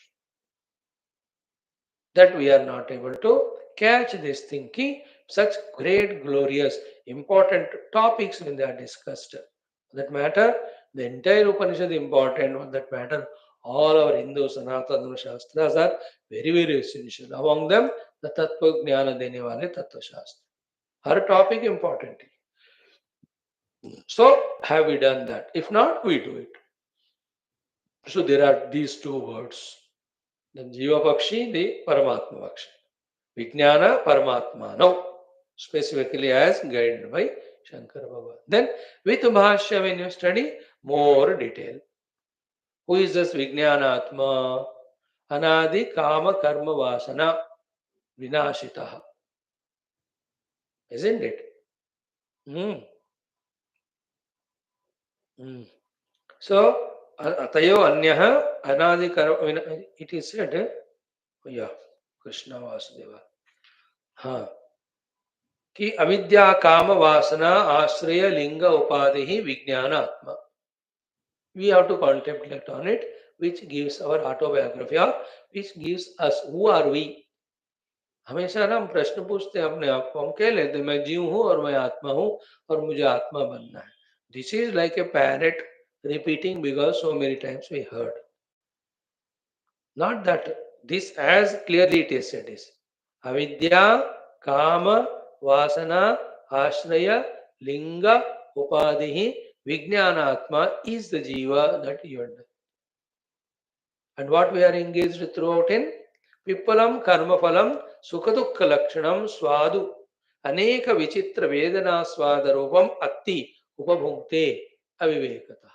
A: That we are not able to catch this thinking, such great, glorious, important topics when they are discussed. For that matter, the entire Upanishad is important. For that matter, all our Hindu Sanatana Shastras are very, very essential. Among them, the Tattva Jnana Dene Wale Tattva Shastra. Her topic important. So, have we done that? If not, we do it. So, there are these two words. The Jiva Pakshi, the Paramatma Pakshi. Vijnana Paramatma. No, specifically as guided by Shankara Baba. Then with Bhashyam, when you study more detail. Who is this Vijnana Atma? Anadi Kama Karma Vasana Vinashitaha. Isn't it? Hmm. Hmm. So, Atayo Anyaha Anadi Karma. It is said, yeah, Krishna Vasudeva. हाँ कि अविद्या काम वासना आश्रय लिंग उपाधि ही विज्ञान आत्मा. We have to contemplate on it, which gives our autobiography or which gives us who are we. हमेशा ना हम प्रश्न पूछते हैं अपने आप को, हम कह लेते हैं मैं जीव हूं और मैं आत्मा हूं और मुझे आत्मा बनना है. This is like a parrot repeating because so many times we heard. Not that this, as clearly it is said, is avidya kama vasana ashraya linga upadhi vijnana atma is the jiva that you are. And what we are engaged throughout in pippalam karmaphalam sukadukka lakshanam swadu aneka vichitra vedana swadarupam atti upabhukte avivekata.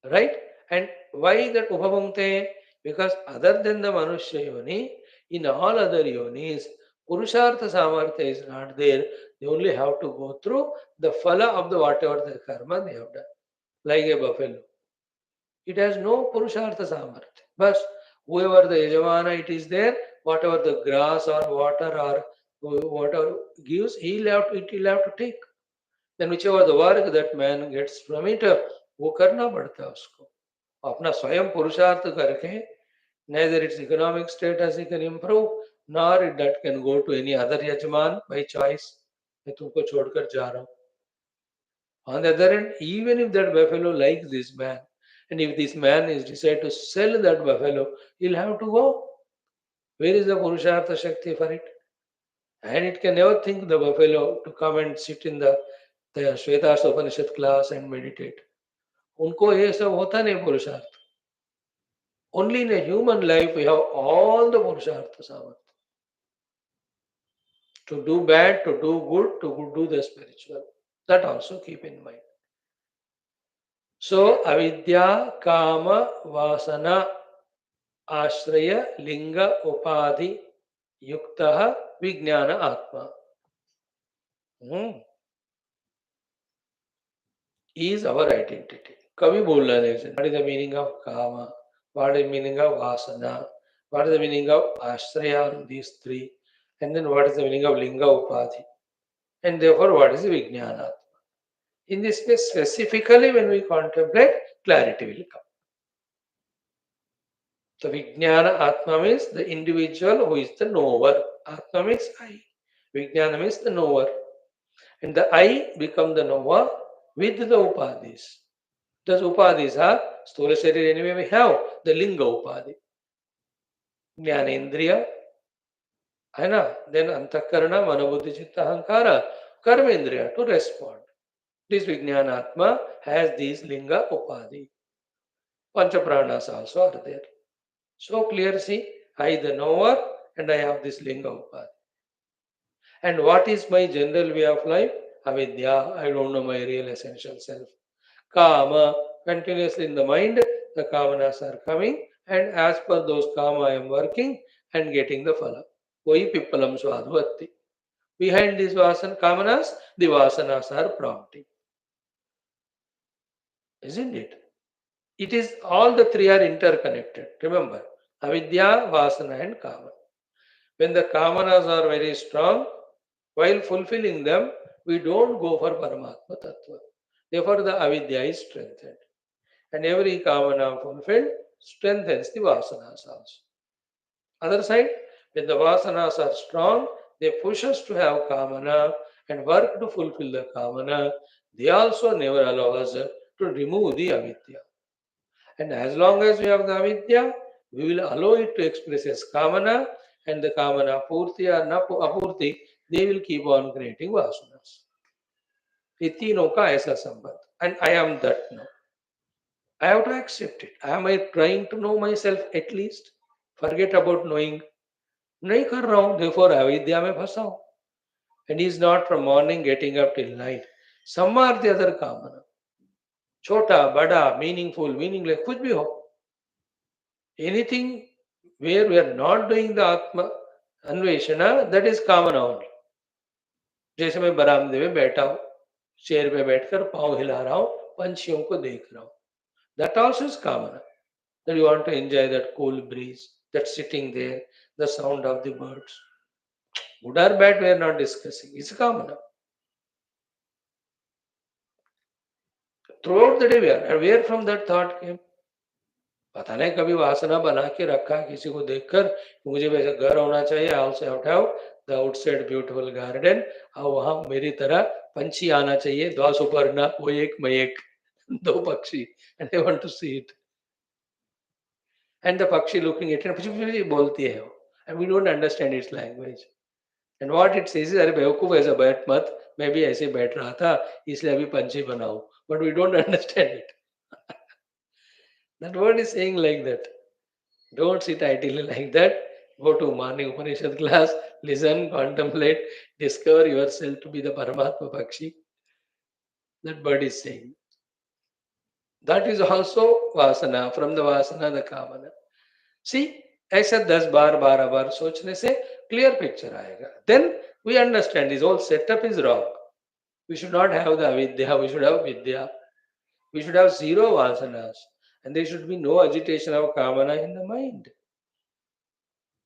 A: Right? And why that upabhukte? Because other than the manushya yoni, in all other yonis, purushartha samartha is not there. They only have to go through the phala of the whatever the karma they have done. Like a buffalo. It has no Purushartha Samartha. But whoever the Yajamana it is there, whatever the grass or water or whatever gives, he'll have to take. Then whichever the work that man gets from it, वो करना पड़ता है उसको. अपना स्वयं पुरुषार्थ करके, neither its economic status it can improve, nor that can go to any other Yajman by choice. मैं तुमको छोड़कर जा रहा हूँ. On the other hand, even if that buffalo likes this man, and if this man is decided to sell that buffalo, he'll have to go. Where is the Purushartha Shakti for it? And it can never think the buffalo to come and sit in the Shwethashwathara Upanishad class and meditate. उनको ये सब होता नहीं पुरुषार्थ. Only in a human life we have all the Purushartha Samartha. To do bad, to do good, to do the spiritual. That also keep in mind. So, avidya, kama, vasana, ashraya, linga, upadhi, yukta, vijnana, atma. Is our identity. Kavi bola nahi. What is the meaning of kama? What is the meaning of vasana? What is the meaning of ashraya? These three. And then what is the meaning of linga, upadhi? And therefore, what is the vijnana? In this way, specifically when we contemplate, clarity will come. So Vijnana Atma means the individual who is the knower. Atma means I. Vijnana means the knower. And the I become the knower with the upadhis. Those upadhis are Sthula Sharira anyway we have the Linga upadhi. Jnanendriya, है ना? Then Antakarana, Manabuddhi Chitta Ahankara, Karmendriya to respond. This Vijnanatma has these Linga upadhi. Panchapranas also are there. So clear, see, I the knower and I have this Linga upadhi. And what is my general way of life? Avidya, I don't know my real essential self. Kama, continuously in the mind, the kamanas are coming, and as per those kama, I am working and getting the phala. Voi pippalam swadhuvatti. Behind these kamanas, the vasanas are prompting. Isn't it? It is all the three are interconnected. Remember, avidya, vasana, and kama. When the kamanas are very strong, while fulfilling them, we don't go for Paramatma Tattva. Therefore, the avidya is strengthened. And every kamana fulfilled strengthens the vasanas also. Other side, when the vasanas are strong, they push us to have kamana and work to fulfill the kamana. They also never allow us to remove the avidya. And as long as we have the avidya, we will allow it to express as kamana, and the kamana purti or apurti, they will keep on creating vasanas. ये तीनों का ऐसा संबंध. And I am that now. I have to accept it. Am I trying to know myself at least? Forget about knowing. नहीं कर रहा हूं, therefore avidya में फंसा हूं. And he is not from morning getting up till night. Some are the other kamana. Chota, bada, meaningful, meaningless, कुछ भी हो. Anything where we are not doing the atma Anveshana, that is kamana only. जैसे मैं बरामदे में बैठा हूं, chair पे बैठकर पांव हिला रहा हूं, पंछियों को देख रहा हूं. That also is kamana. That you want to enjoy that cool breeze, that sitting there, the sound of the birds. Good or bad, we are not discussing. It's kamana. Throughout the day, we are aware from that thought came. पता नहीं कभी वासना बना के रखा किसी को देखकर मुझे वैसा घर होना चाहिए. I also have to have the outside beautiful garden. और वहां मेरी तरह पंछी आना चाहिए. द्वा सुपर्णा, वो एक मैं एक, दो पक्षी. And I want to see it. And the pakshi looking at it, बोलती है वो. And we don't understand its language. And what it says is, अरे बेवकूफ ऐसा बैठ मत, मैं भी ऐसे बैठ रहा था, इसलिए अभी पंछी बनाऊं. But we don't understand it. That word is saying like that. Don't sit idly like that. Go to morning Upanishad class, listen, contemplate, discover yourself to be the Paramatma Pakshi. That bird is saying. That is also Vasana. From the Vasana, the Kamana. See, ऐसा 10 बार 12 बार सोचने से clear picture आएगा. Then we understand this whole setup is wrong. We should not have the avidya, we should have vidya. We should have zero vasanas. And there should be no agitation of kamana in the mind.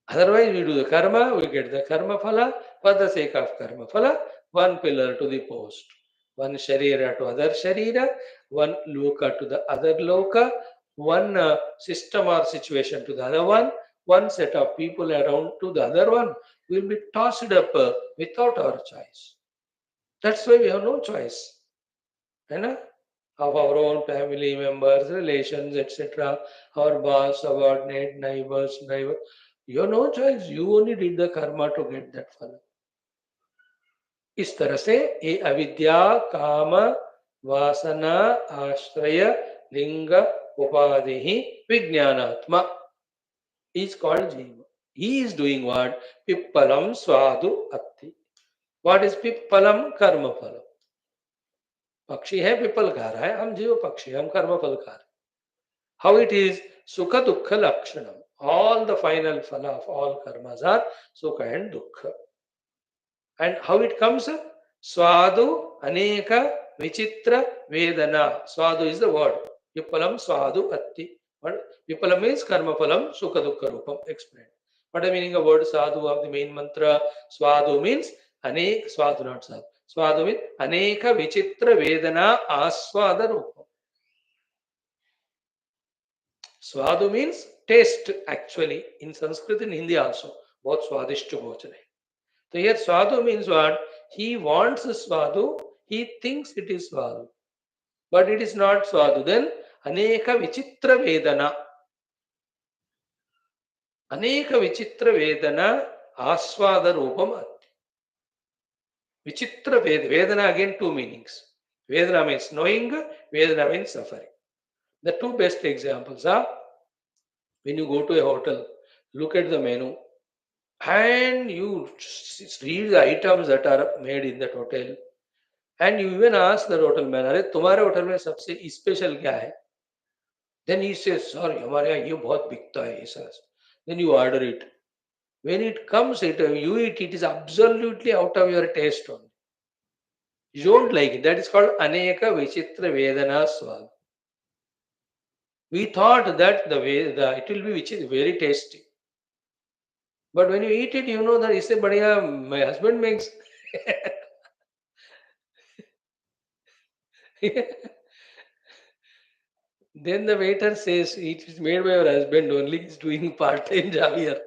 A: Otherwise, we do the karma, we get the karma phala for the sake of karma phala. One pillar to the post, one sharira to other sharira, one loka to the other loka, one system or situation to the other one set of people around to the other one. Will be tossed up without our choice. That's why we have no choice. Of our own family members, relations, etc. Our boss, subordinate, neighbors. You have no choice. You only did the karma to get that phala. इस तरह से ये अविद्या, काम, वासना, आश्रय, लिंग, उपाधि ही विज्ञानात्मा is called JEVA. He is doing what? Pippalam swadu atti. What is pippalam? Karma phalam. पक्षी है पिपल खा रहा है, हम जीव पक्षी, हम कर्म फल खा रहे. How it is? Sukha dukkha lakshanam. All the final phala of all karmas are sukha and dukkha. And how it comes? Swadu aneka vichitra vedana. Swadu is the word. Vipalam swadu atti. Vipalam means karma phalam sukha dukkha rupam. Explained. What is the meaning of word sadhu of the main mantra? Swadu means anek, swadu not sadhu. Swadu means Aneka Vichitra Vedana Aswada Rupam. Swadu means taste actually. In Sanskrit and Hindi also. Both Swadishtu Bhojane. So here Swadu means what? He wants Swadu. He thinks it is Swadu. But it is not Swadu. Then Aneka Vichitra Vedana. Aneka Vichitra Vedana Aswada Rupam. Vichitra Vedana again two meanings. Vedana means knowing, Vedana means suffering. The two best examples are when you go to a hotel, look at the menu and you read the items that are made in that hotel and you even ask the hotel man, अरे तुम्हारे hotel में सबसे special क्या है? Then he says, sorry, हमारे यहाँ ये बहुत बिकता है ऐसा. Then you order it. When it comes, you eat, it is absolutely out of your taste only. You don't like it. That is called Aneka Vichitra Vedana Swad. We thought that it will be which is very tasty. But when you eat it, you know that it's a badhiya, my husband makes. Then the waiter says, it is made by your husband only, he's doing part-time job here.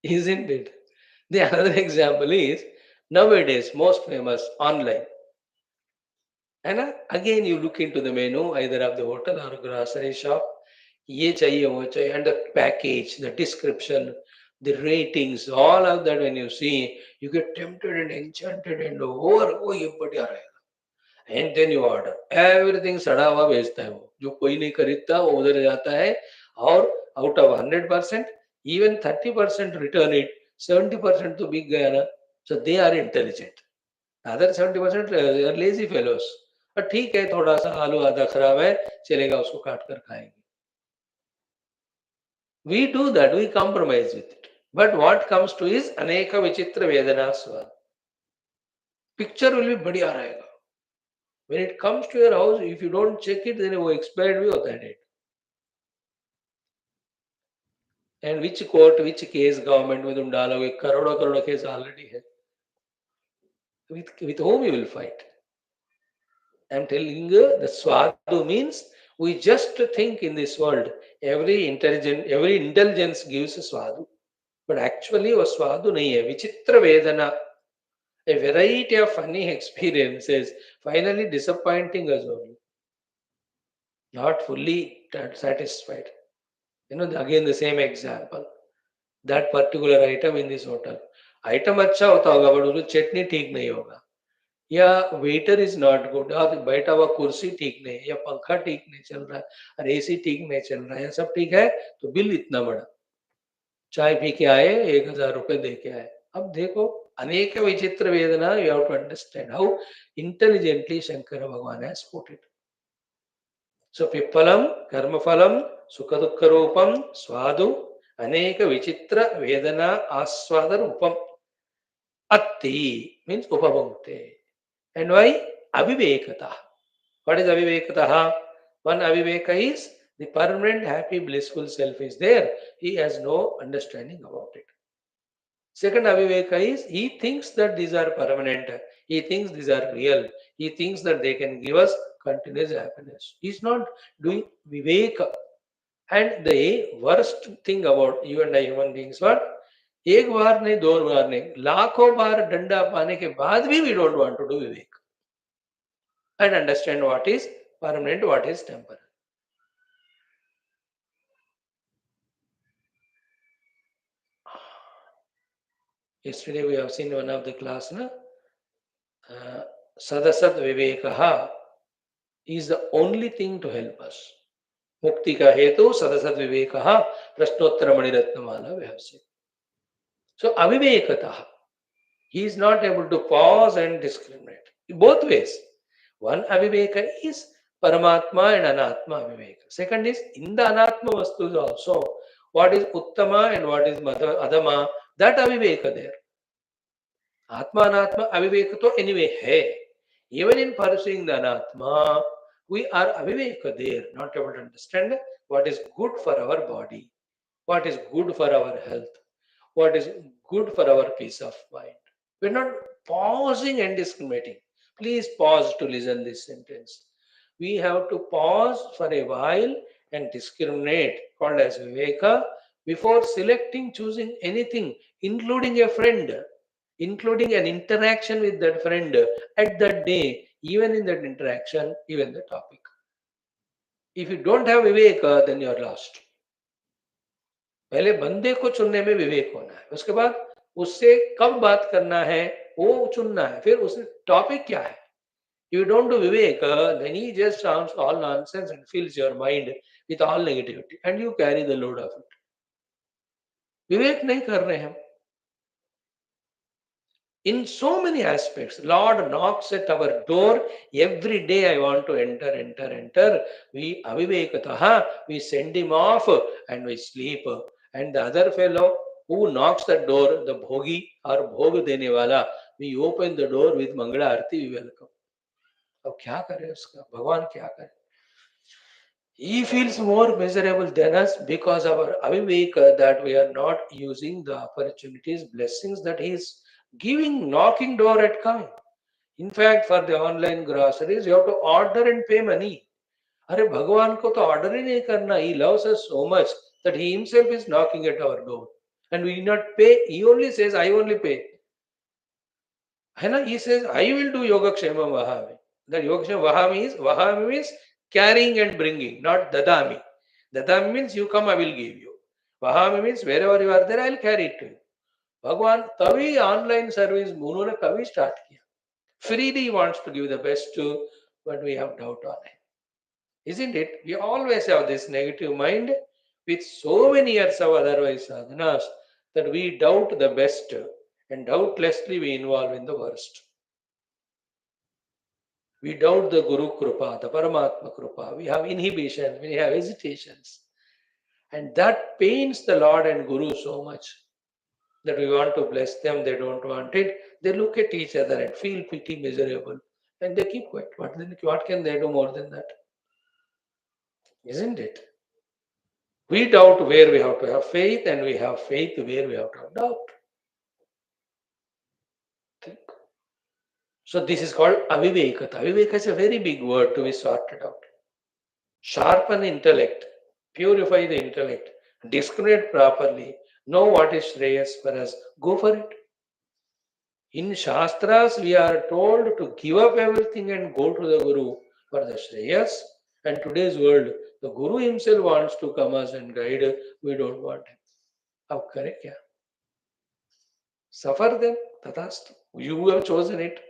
A: Isn't it? The another example is, nowadays, most famous online. And again, you look into the menu, either of the hotel or grocery shop, ye chahiye, wo chahiye, and the package, the description, the ratings, all of that when you see, you get tempted and enchanted and oh, ye badhiya rahega. And then you order. Everything सड़ा हुआ बेचता है वो, जो कोई नहीं खरीदता वो उधर जाता है और out of 100%, even 30% return it, 70% तो बिक गया ना. So they are intelligent. Other 70% are lazy fellows. और ठीक है, थोड़ा सा आलू आधा खराब है, चलेगा, उसको काट कर खाएंगे. We do that, we compromise with it. But what comes to is अनेक विचित्र वेदना स्वाद. Picture will be बढ़िया रहेगा. When it comes to your house, if you don't check it, then वो expired भी होता है date. And which court, which case government में तुम डालोगे, करोड़ों करोड़ों case already है. With whom you will fight? I'm telling you, the swadu means we just think in this world, every intelligence gives swadu. But actually, वो swadu नहीं है, विचित्र वेदना, a variety of funny experiences, finally disappointing us only. Not fully satisfied. You know, again the same example. That particular item in this hotel. Item अच्छा होता होगा, but उसमें चटनी ठीक नहीं होगा. या वेटर इज नॉट गुड, और बैठा हुआ कुर्सी ठीक नहीं, या पंखा ठीक नहीं चल रहा है, और एसी ठीक नहीं चल रहा है, सब ठीक है, तो बिल इतना बड़ा. चाय पी के आए, 1,000 रुपए दे के आए. अब देखो, अनेक विचित्र वेदना. You have to understand how intelligently Shankar भगवान हैज पुट इट. सो पिप्पलम कर्मफलम सुख दुख रूपम स्वादु अनेक विचित्र वेदना आस्वाद रूपम. अत्ति means upabhukte. And why? Avivekata. What is avivekata? One aviveka is the permanent happy blissful self is there. He has no understanding about it. Second aviveka is he thinks that these are permanent. He thinks these are real. He thinks that they can give us continuous happiness. He is not doing viveka. And the worst thing about you and I human beings, what? एक बार नहीं, दो बार नहीं, लाखों बार डंडा पाने के बाद भी we don't want to do Vivek and understand what is permanent, what is temporary. Yesterday we have seen one of the class, na? Sadasad Vivekaha is the only thing to help us. Mukti ka hetu Sadasad Vivekaha Prashnottara Maniratnamala we have seen. So Avivekataha, he is not able to pause and discriminate. Both ways. One aviveka is Paramatma and Anatma aviveka. Second is in the Anatma vastus also, what is Uttama and what is Adama, that aviveka there. Atma Anatma aviveka to anyway hai. Even in pursuing the Anatma, we are aviveka there, not able to understand what is good for our body, what is good for our health, what is good for our peace of mind. We're not pausing and discriminating. Please pause to listen this sentence. We have to pause for a while and discriminate, called as viveka, before selecting, choosing anything, including a friend, including an interaction with that friend at that day, even in that interaction, even the topic. If you don't have viveka, then you're lost. पहले बंदे को चुनने में विवेक होना है, उसके बाद उससे कब बात करना है वो चुनना है, फिर उसने टॉपिक क्या है. You don't do vivek, then he just sounds all nonsense and fills your mind with all negativity and you carry the load of it. विवेक नहीं कर रहे हम. In so many aspects, Lord knocks at our door every day. I want to enter. We avivekataha, we send him off and we sleep. And the other fellow who knocks the door, the bhogi or bhog dene wala, we open the door with Mangala Arti, we welcome. अब क्या करें उसका, भगवान क्या करे. He feels more miserable than us because of our aviveka, that we are not using the opportunities, blessings that he is giving, knocking door at coming. In fact, for the online groceries, you have to order and pay money. अरे भगवान को तो order ही नहीं करना. He loves us so much that he himself is knocking at our door and we not pay. He only says, I only pay. है ना? He says, I will do yogakshamam vahami. That yogakshamam vahami means carrying and bringing, not dadami. Dadami means you come, I will give you. Vahami means wherever you are there, I will carry it to you. भगवान तभी online service उन्होंने कभी start किया. Freely wants to give the best to, but we have doubt on it. Isn't it? We always have this negative mind with so many years of otherwise sadhanas that we doubt the best and doubtlessly we involve in the worst. We doubt the Guru Krupa, the Paramatma Krupa. We have inhibitions, we have hesitations. And that pains the Lord and Guru so much that we want to bless them, they don't want it. They look at each other and feel pity, miserable, and they keep quiet. What can they do more than that? Isn't it? We doubt where we have to have faith, and we have faith where we have to have doubt. Think. So this is called avivekata. Aviveka is a very big word to be sorted out. Sharpen intellect, purify the intellect, discriminate properly, know what is shreyas for us, go for it. In Shastras, we are told to give up everything and go to the Guru for the shreyas. And today's world, the Guru himself wants to come us and guide. We don't want him. How correct? Yeah. Suffer then, tatastu. You have chosen it.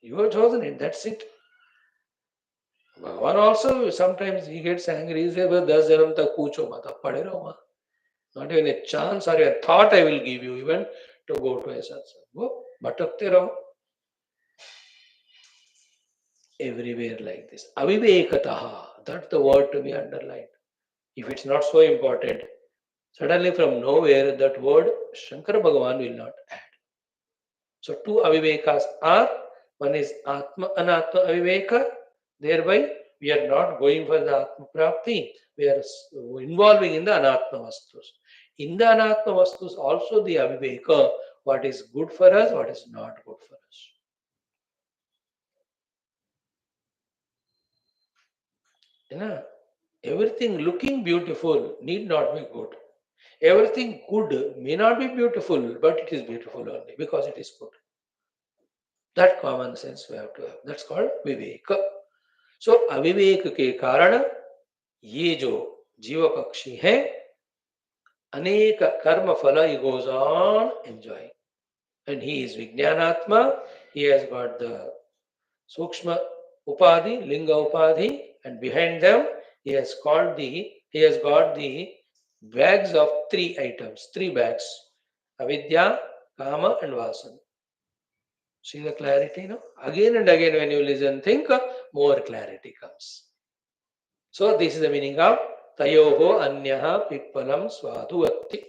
A: You have chosen it. That's it. Bhagavan also sometimes he gets angry. He says, "Das janam tak pucho mat, ab pade raho maan." Not even a chance or a thought I will give you even to go to a satsang. Go, bhatakte raho. Everywhere like this. Avivekataha. That's the word to be underlined. If it's not so important, suddenly from nowhere that word Shankara Bhagavan will not add. So two avivekas are, one is Atma Anatma Aviveka, thereby we are not going for the Atma Prapti, we are involving in the Anatma Vastus. In the Anatma Vastus also the Aviveka, what is good for us, what is not good for us. You know, everything looking beautiful need not be good. Everything good may not be beautiful, but it is beautiful only because it is good. That common sense we have to have. That's called Viveka. So अविवेक के कारण ये जो जीव पक्षी है अनेक कर्म फल he goes on enjoying, and he is Vijnanatma. He has got the Sukshma Upadhi, Linga Upadhi, and behind them he has got the bags of three items, three bags: avidya, kama, and vasana. See the clarity, no? Again and again, when you listen, think, more clarity comes. So this is the meaning of Tayoho Anyaha Pippalam Swadhuvatti.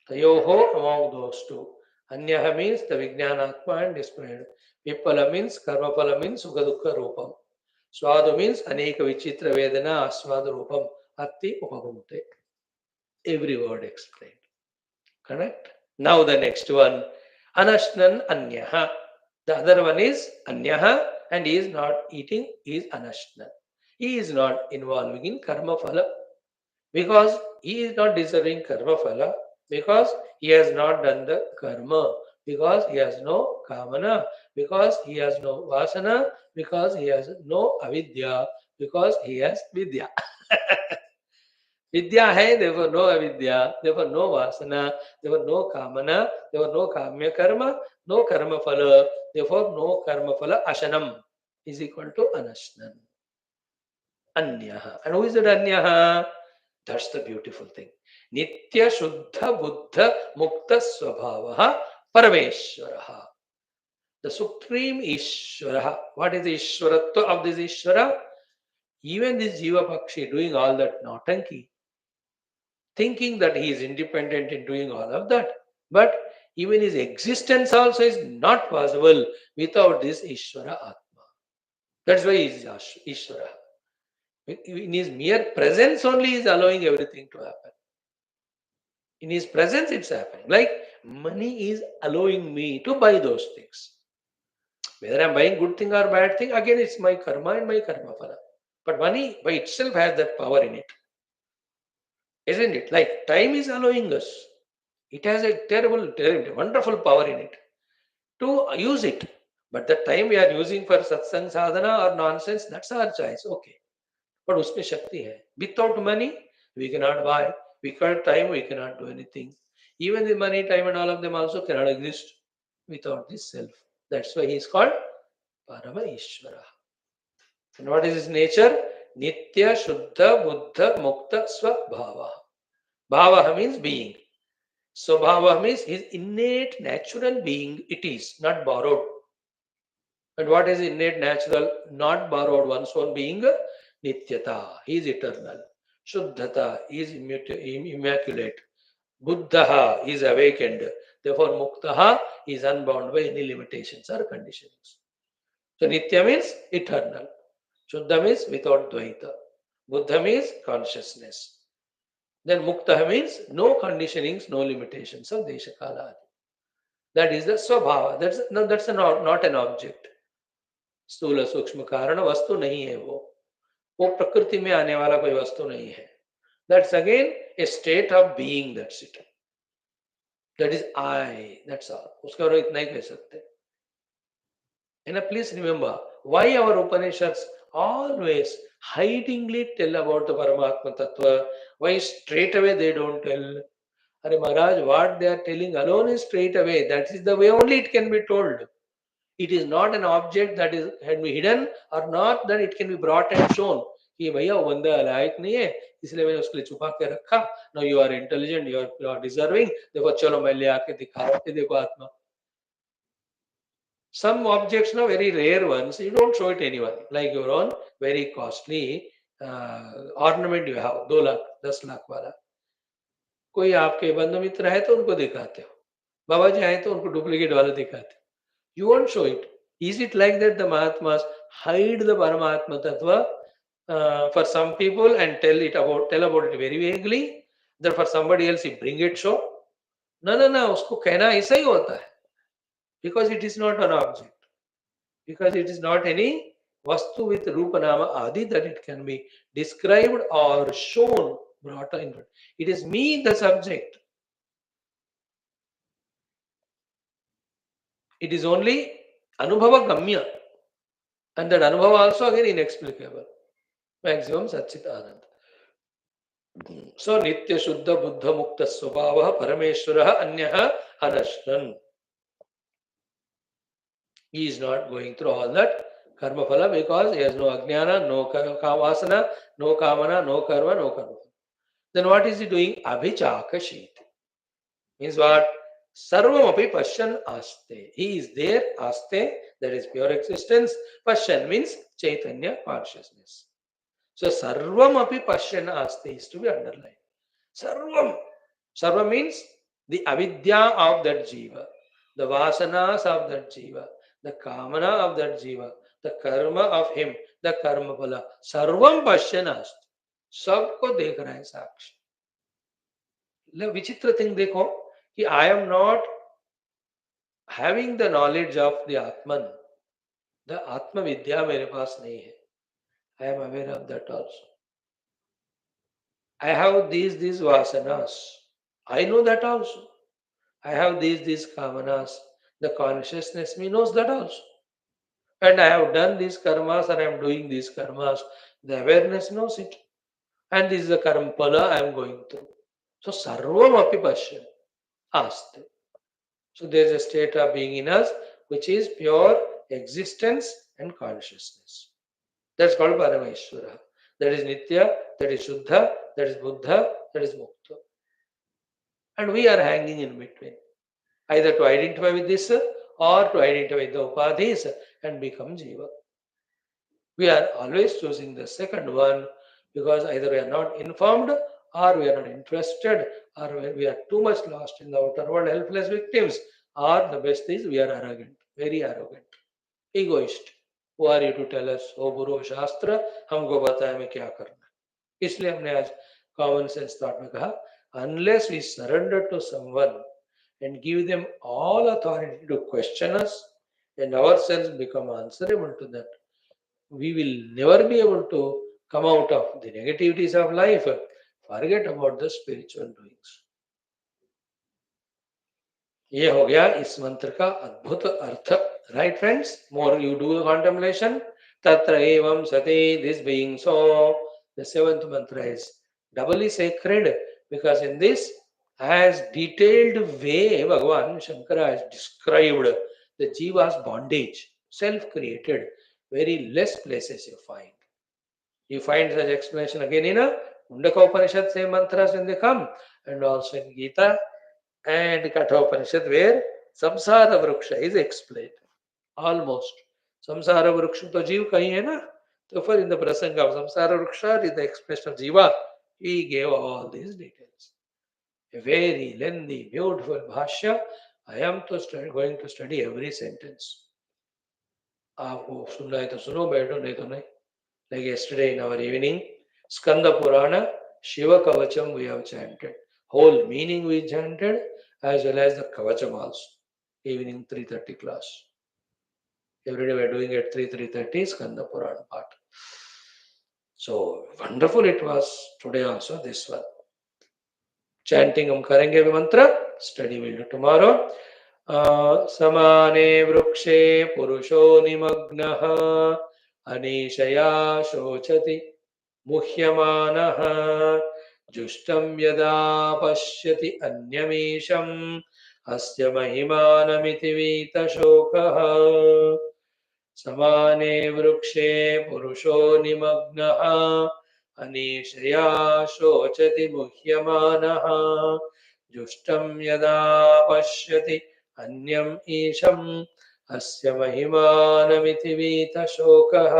A: Tayoho, among those two. Anyaha means the Vijnanatma and displayed. Pippala means Karmapala means Sukadukha Rupam. Swadhu means Aneka Vichitra Vedana Aswad Rupam Atti Upabhumte. Every word explained. Correct? Now the next one. Anashnan anyaha. The other one is anyaha, and he is not eating, he is anashnan. He is not involving in karma phala because he is not deserving karma phala, because he has not done the karma, because he has no kamana, because he has no vasana, because he has no avidya, because he has vidya. Vidya hai, therefore no avidya, therefore no vasana, therefore no kamana, therefore no kamya karma, no karma phala, therefore no karma phala ashanam is equal to anashnan. Anyaha. And who is that anyaha? That's the beautiful thing. Nitya Shuddha Buddha Mukta Swabhavaha Parameshwaraha. The Supreme Ishvara. What is the Ishwaratva of this Ishvara? Even this Jiva Pakshi doing all that nautanki, thinking that he is independent in doing all of that. But even his existence also is not possible without this Ishvara Atma. That's why he is Ishvara. In his mere presence only he is allowing everything to happen. In his presence it's happening. Like money is allowing me to buy those things. Whether I'm buying good thing or bad thing, again it's my karma and my karma phala. But money by itself has that power in it. Isn't it? Like time is allowing us. It has a terrible, terrible, wonderful power in it to use it. But the time we are using for satsang sadhana or nonsense, that's our choice. Okay. But उसमें शक्ति है. Without money, we cannot buy. Without time, we cannot do anything. Even the money, time, and all of them also cannot exist without this self. That's why he is called Parama Ishvara. And what is his nature? Nitya Shuddha Buddha Mukta Swabhava. Bhava means being. Swabhava means his innate natural being. It is not borrowed. And what is innate natural? Not borrowed. One's own being. Nityata. He is eternal. Shuddhata is immaculate. Buddhaha is awakened. Therefore, Muktaha is unbound by any limitations or conditionings. So, Nitya means eternal. Shuddha means without Dvaita. Buddha means consciousness. Then Muktaha means no conditionings, no limitations of Desha Kala. That is the Swabhava. That's not an object. स्थूल सूक्ष्म कारण वस्तु नहीं है वो प्रकृति में आने वाला कोई वस्तु नहीं है. That's again a state of being. That's it. That is I. That's all. उसके और इतना ही कह सकते. And please remember why our Upanishads always hidingly tell about the Paramatma Tattva. Why straight away they don't tell? Are Maharaj, what they are telling alone is straight away. That is the way only it can be told. It is not an object that is can be hidden or not that it can be brought and shown. कि भैया वो बंदा लायक नहीं है इसलिए मैंने उसके लिए छुपा के रखा. Now you are intelligent, you are deserving. देखो चलो मैं ले आके दिखा रहा हूँ. देखो आत्मा. Some objects, no, very rare ones, you don't show it anyone. Like your own very costly ornament you have, 2 lakh 10 lakh वाला. कोई आपके बंधु मित्र है तो उनको दिखाते हो. बाबा जी आए तो उनको डुप्लीकेट वाला दिखाते हो. You won't show it. Is it like that the Mahatmas hide the Paramatma Tattva for some people and tell about it very vaguely? Then for somebody else he bring it show? No, उसको कहना ऐसा ही होता है. Because it is not an object. Because it is not any vastu with Rupa Nama Adi that it can be described or shown, brought in. It is me, the subject. It is only Anubhava Gamya. And that Anubhava also again inexplicable. Maximum Satchit Anand. So Nitya Shuddha Buddha Mukta Swabhavaha Parameshwaraha Anyaha Anashran. He is not going through all that karma phala because he has no ajnana, no vasana, no kamana, no karma, no karma. Then what is he doing? Abhichakashiti. Means what? Sarvam api pasyan aste. He is there, aste, that is pure existence. Pasyan means Chaitanya consciousness. So sarvam api pasyan aste is to be underlined. Sarvam. Sarva means the avidya of that jiva, the vasanas of that jiva, the kamana of that jiva, the karma of him, the karma phala. Sarvam pasyan aste. सबको देख रहा है साक्षी. विचित्र thing देखो कि I am not Having the knowledge of the Atman, the Atma Vidya मेरे पास नहीं है. I am aware of that also. I have these vasanas. I know that also. I have these kamanas. The consciousness me knows that also. And I have done these karmas and I am doing these karmas. The awareness knows it. And this is the karma phala I am going through. So sarvam api pashyam aste. So there is a state of being in us which is pure existence and consciousness. That's called Parameshwara. That is Nitya, that is Shuddha, that is Buddha, that is Mukta. And we are hanging in between. Either to identify with this or to identify with the upadhis and become jiva. We are always choosing the second one because either we are not informed or we are not interested or we are too much lost in the outer world, helpless victims, or the best is we are arrogant, very arrogant, egoist. Who are you to tell us, oh Guru Shastra, हमको बताए हमें क्या करना. इसलिए हमने आज common sense thought में कहा, unless we surrender to someone and give them all authority to question us and ourselves become answerable to that, we will never be able to come out of the negativities of life. Forget about the spiritual doings. ये हो गया इस मंत्र का अद्भुत अर्थ. Right, friends? More you do the contemplation. Tatra evam sati, this being so. The seventh mantra is doubly sacred because in this, as detailed way, Bhagavan Shankara has described the jiva's bondage, self-created. Very less places you find. You find such explanation again in a Mundaka Upanishad, same mantras when they come, and also in Gita and Katha Upanishad, where Samsara Vriksha is explained. Almost. Samsara Vriksha to Jeev kahi hai na? So for in the prasanga of Samsara Vriksha, in the expression of Jiva, he gave all these details. A very lengthy, beautiful Bhashya. I am going to study every sentence. आपको सुनना है तो सुनो, बैठो नहीं तो नहीं. Like yesterday in our evening, Skanda Purana, Shiva Kavacham we have chanted. Whole meaning we chanted as well as the Kavacham also. Evening 3:30 class. Every day we are doing at 3:30 Skanda Purana part. So wonderful it was today also, this one. Chanting हम करेंगे भी मंत्र, study will do tomorrow. समाने वृक्षे पुरुषो निमग्नः अनीशया शोचति मुह्यमानः जुष्टं यदा पश्यति अन्यमीशम् अस्य महिमानमिति वीतशोकः. समाने वृक्षे पुरुषो निमग्नः अनीशया शोचति मुह्यमानः जुष्टं यदा पश्यति अन्यम् ईशम् अस्य महिमानमिति वीतशोकः.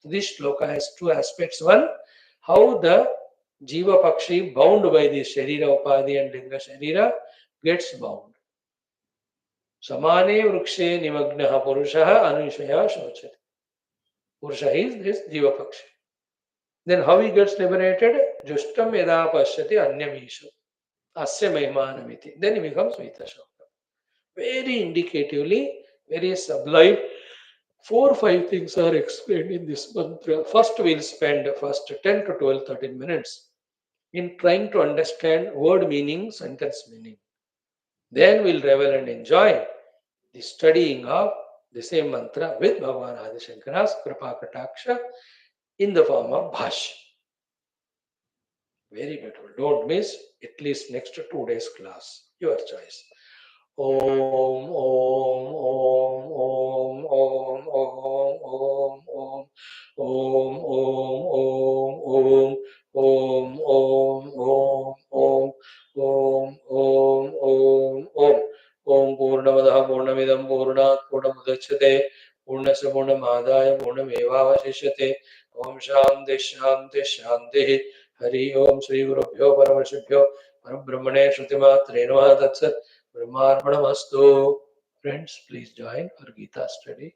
A: This shloka has two aspects. One, how the Jiva Pakshi bound by the Sharira Upadhi and Linga Sharira gets bound. Samane Vrikshe Nimagnaha Purushaha Anushaya Shochati. Purusha is this Jiva Pakshi. Then how he gets liberated? Justam Yada Pashyati Anyamishu. Asya Mahimanamiti. Then he becomes Vitashoka. Very indicatively, very sublime. 4 or 5 things are explained in this mantra. First, we'll spend first 10 to 12, 13 minutes in trying to understand word meaning, sentence meaning. Then we'll revel and enjoy the studying of the same mantra with Bhagavan Adi Shankara's Kripa Kataksha in the form of Bhashyam. Very beautiful. Don't miss at least next 2 days class. Your choice. Om, Om, Om, Om, Om, Om, Om, Om, Om, Om, Om, Om, Om, Om, Om, Om, Om, Om. Om Purnamadaha Purnamidam Purnat Purnamudachyate Purnasya Purnamadaya Purnamevavashishyate. Om Shanti Shanti Shanti. Hari Om Shri Gurubhyo Paramashibhyo Parabrahmane Shruti Matre Namaha Tatsat Brahmarpanamastu. Friends, please join our Gita study.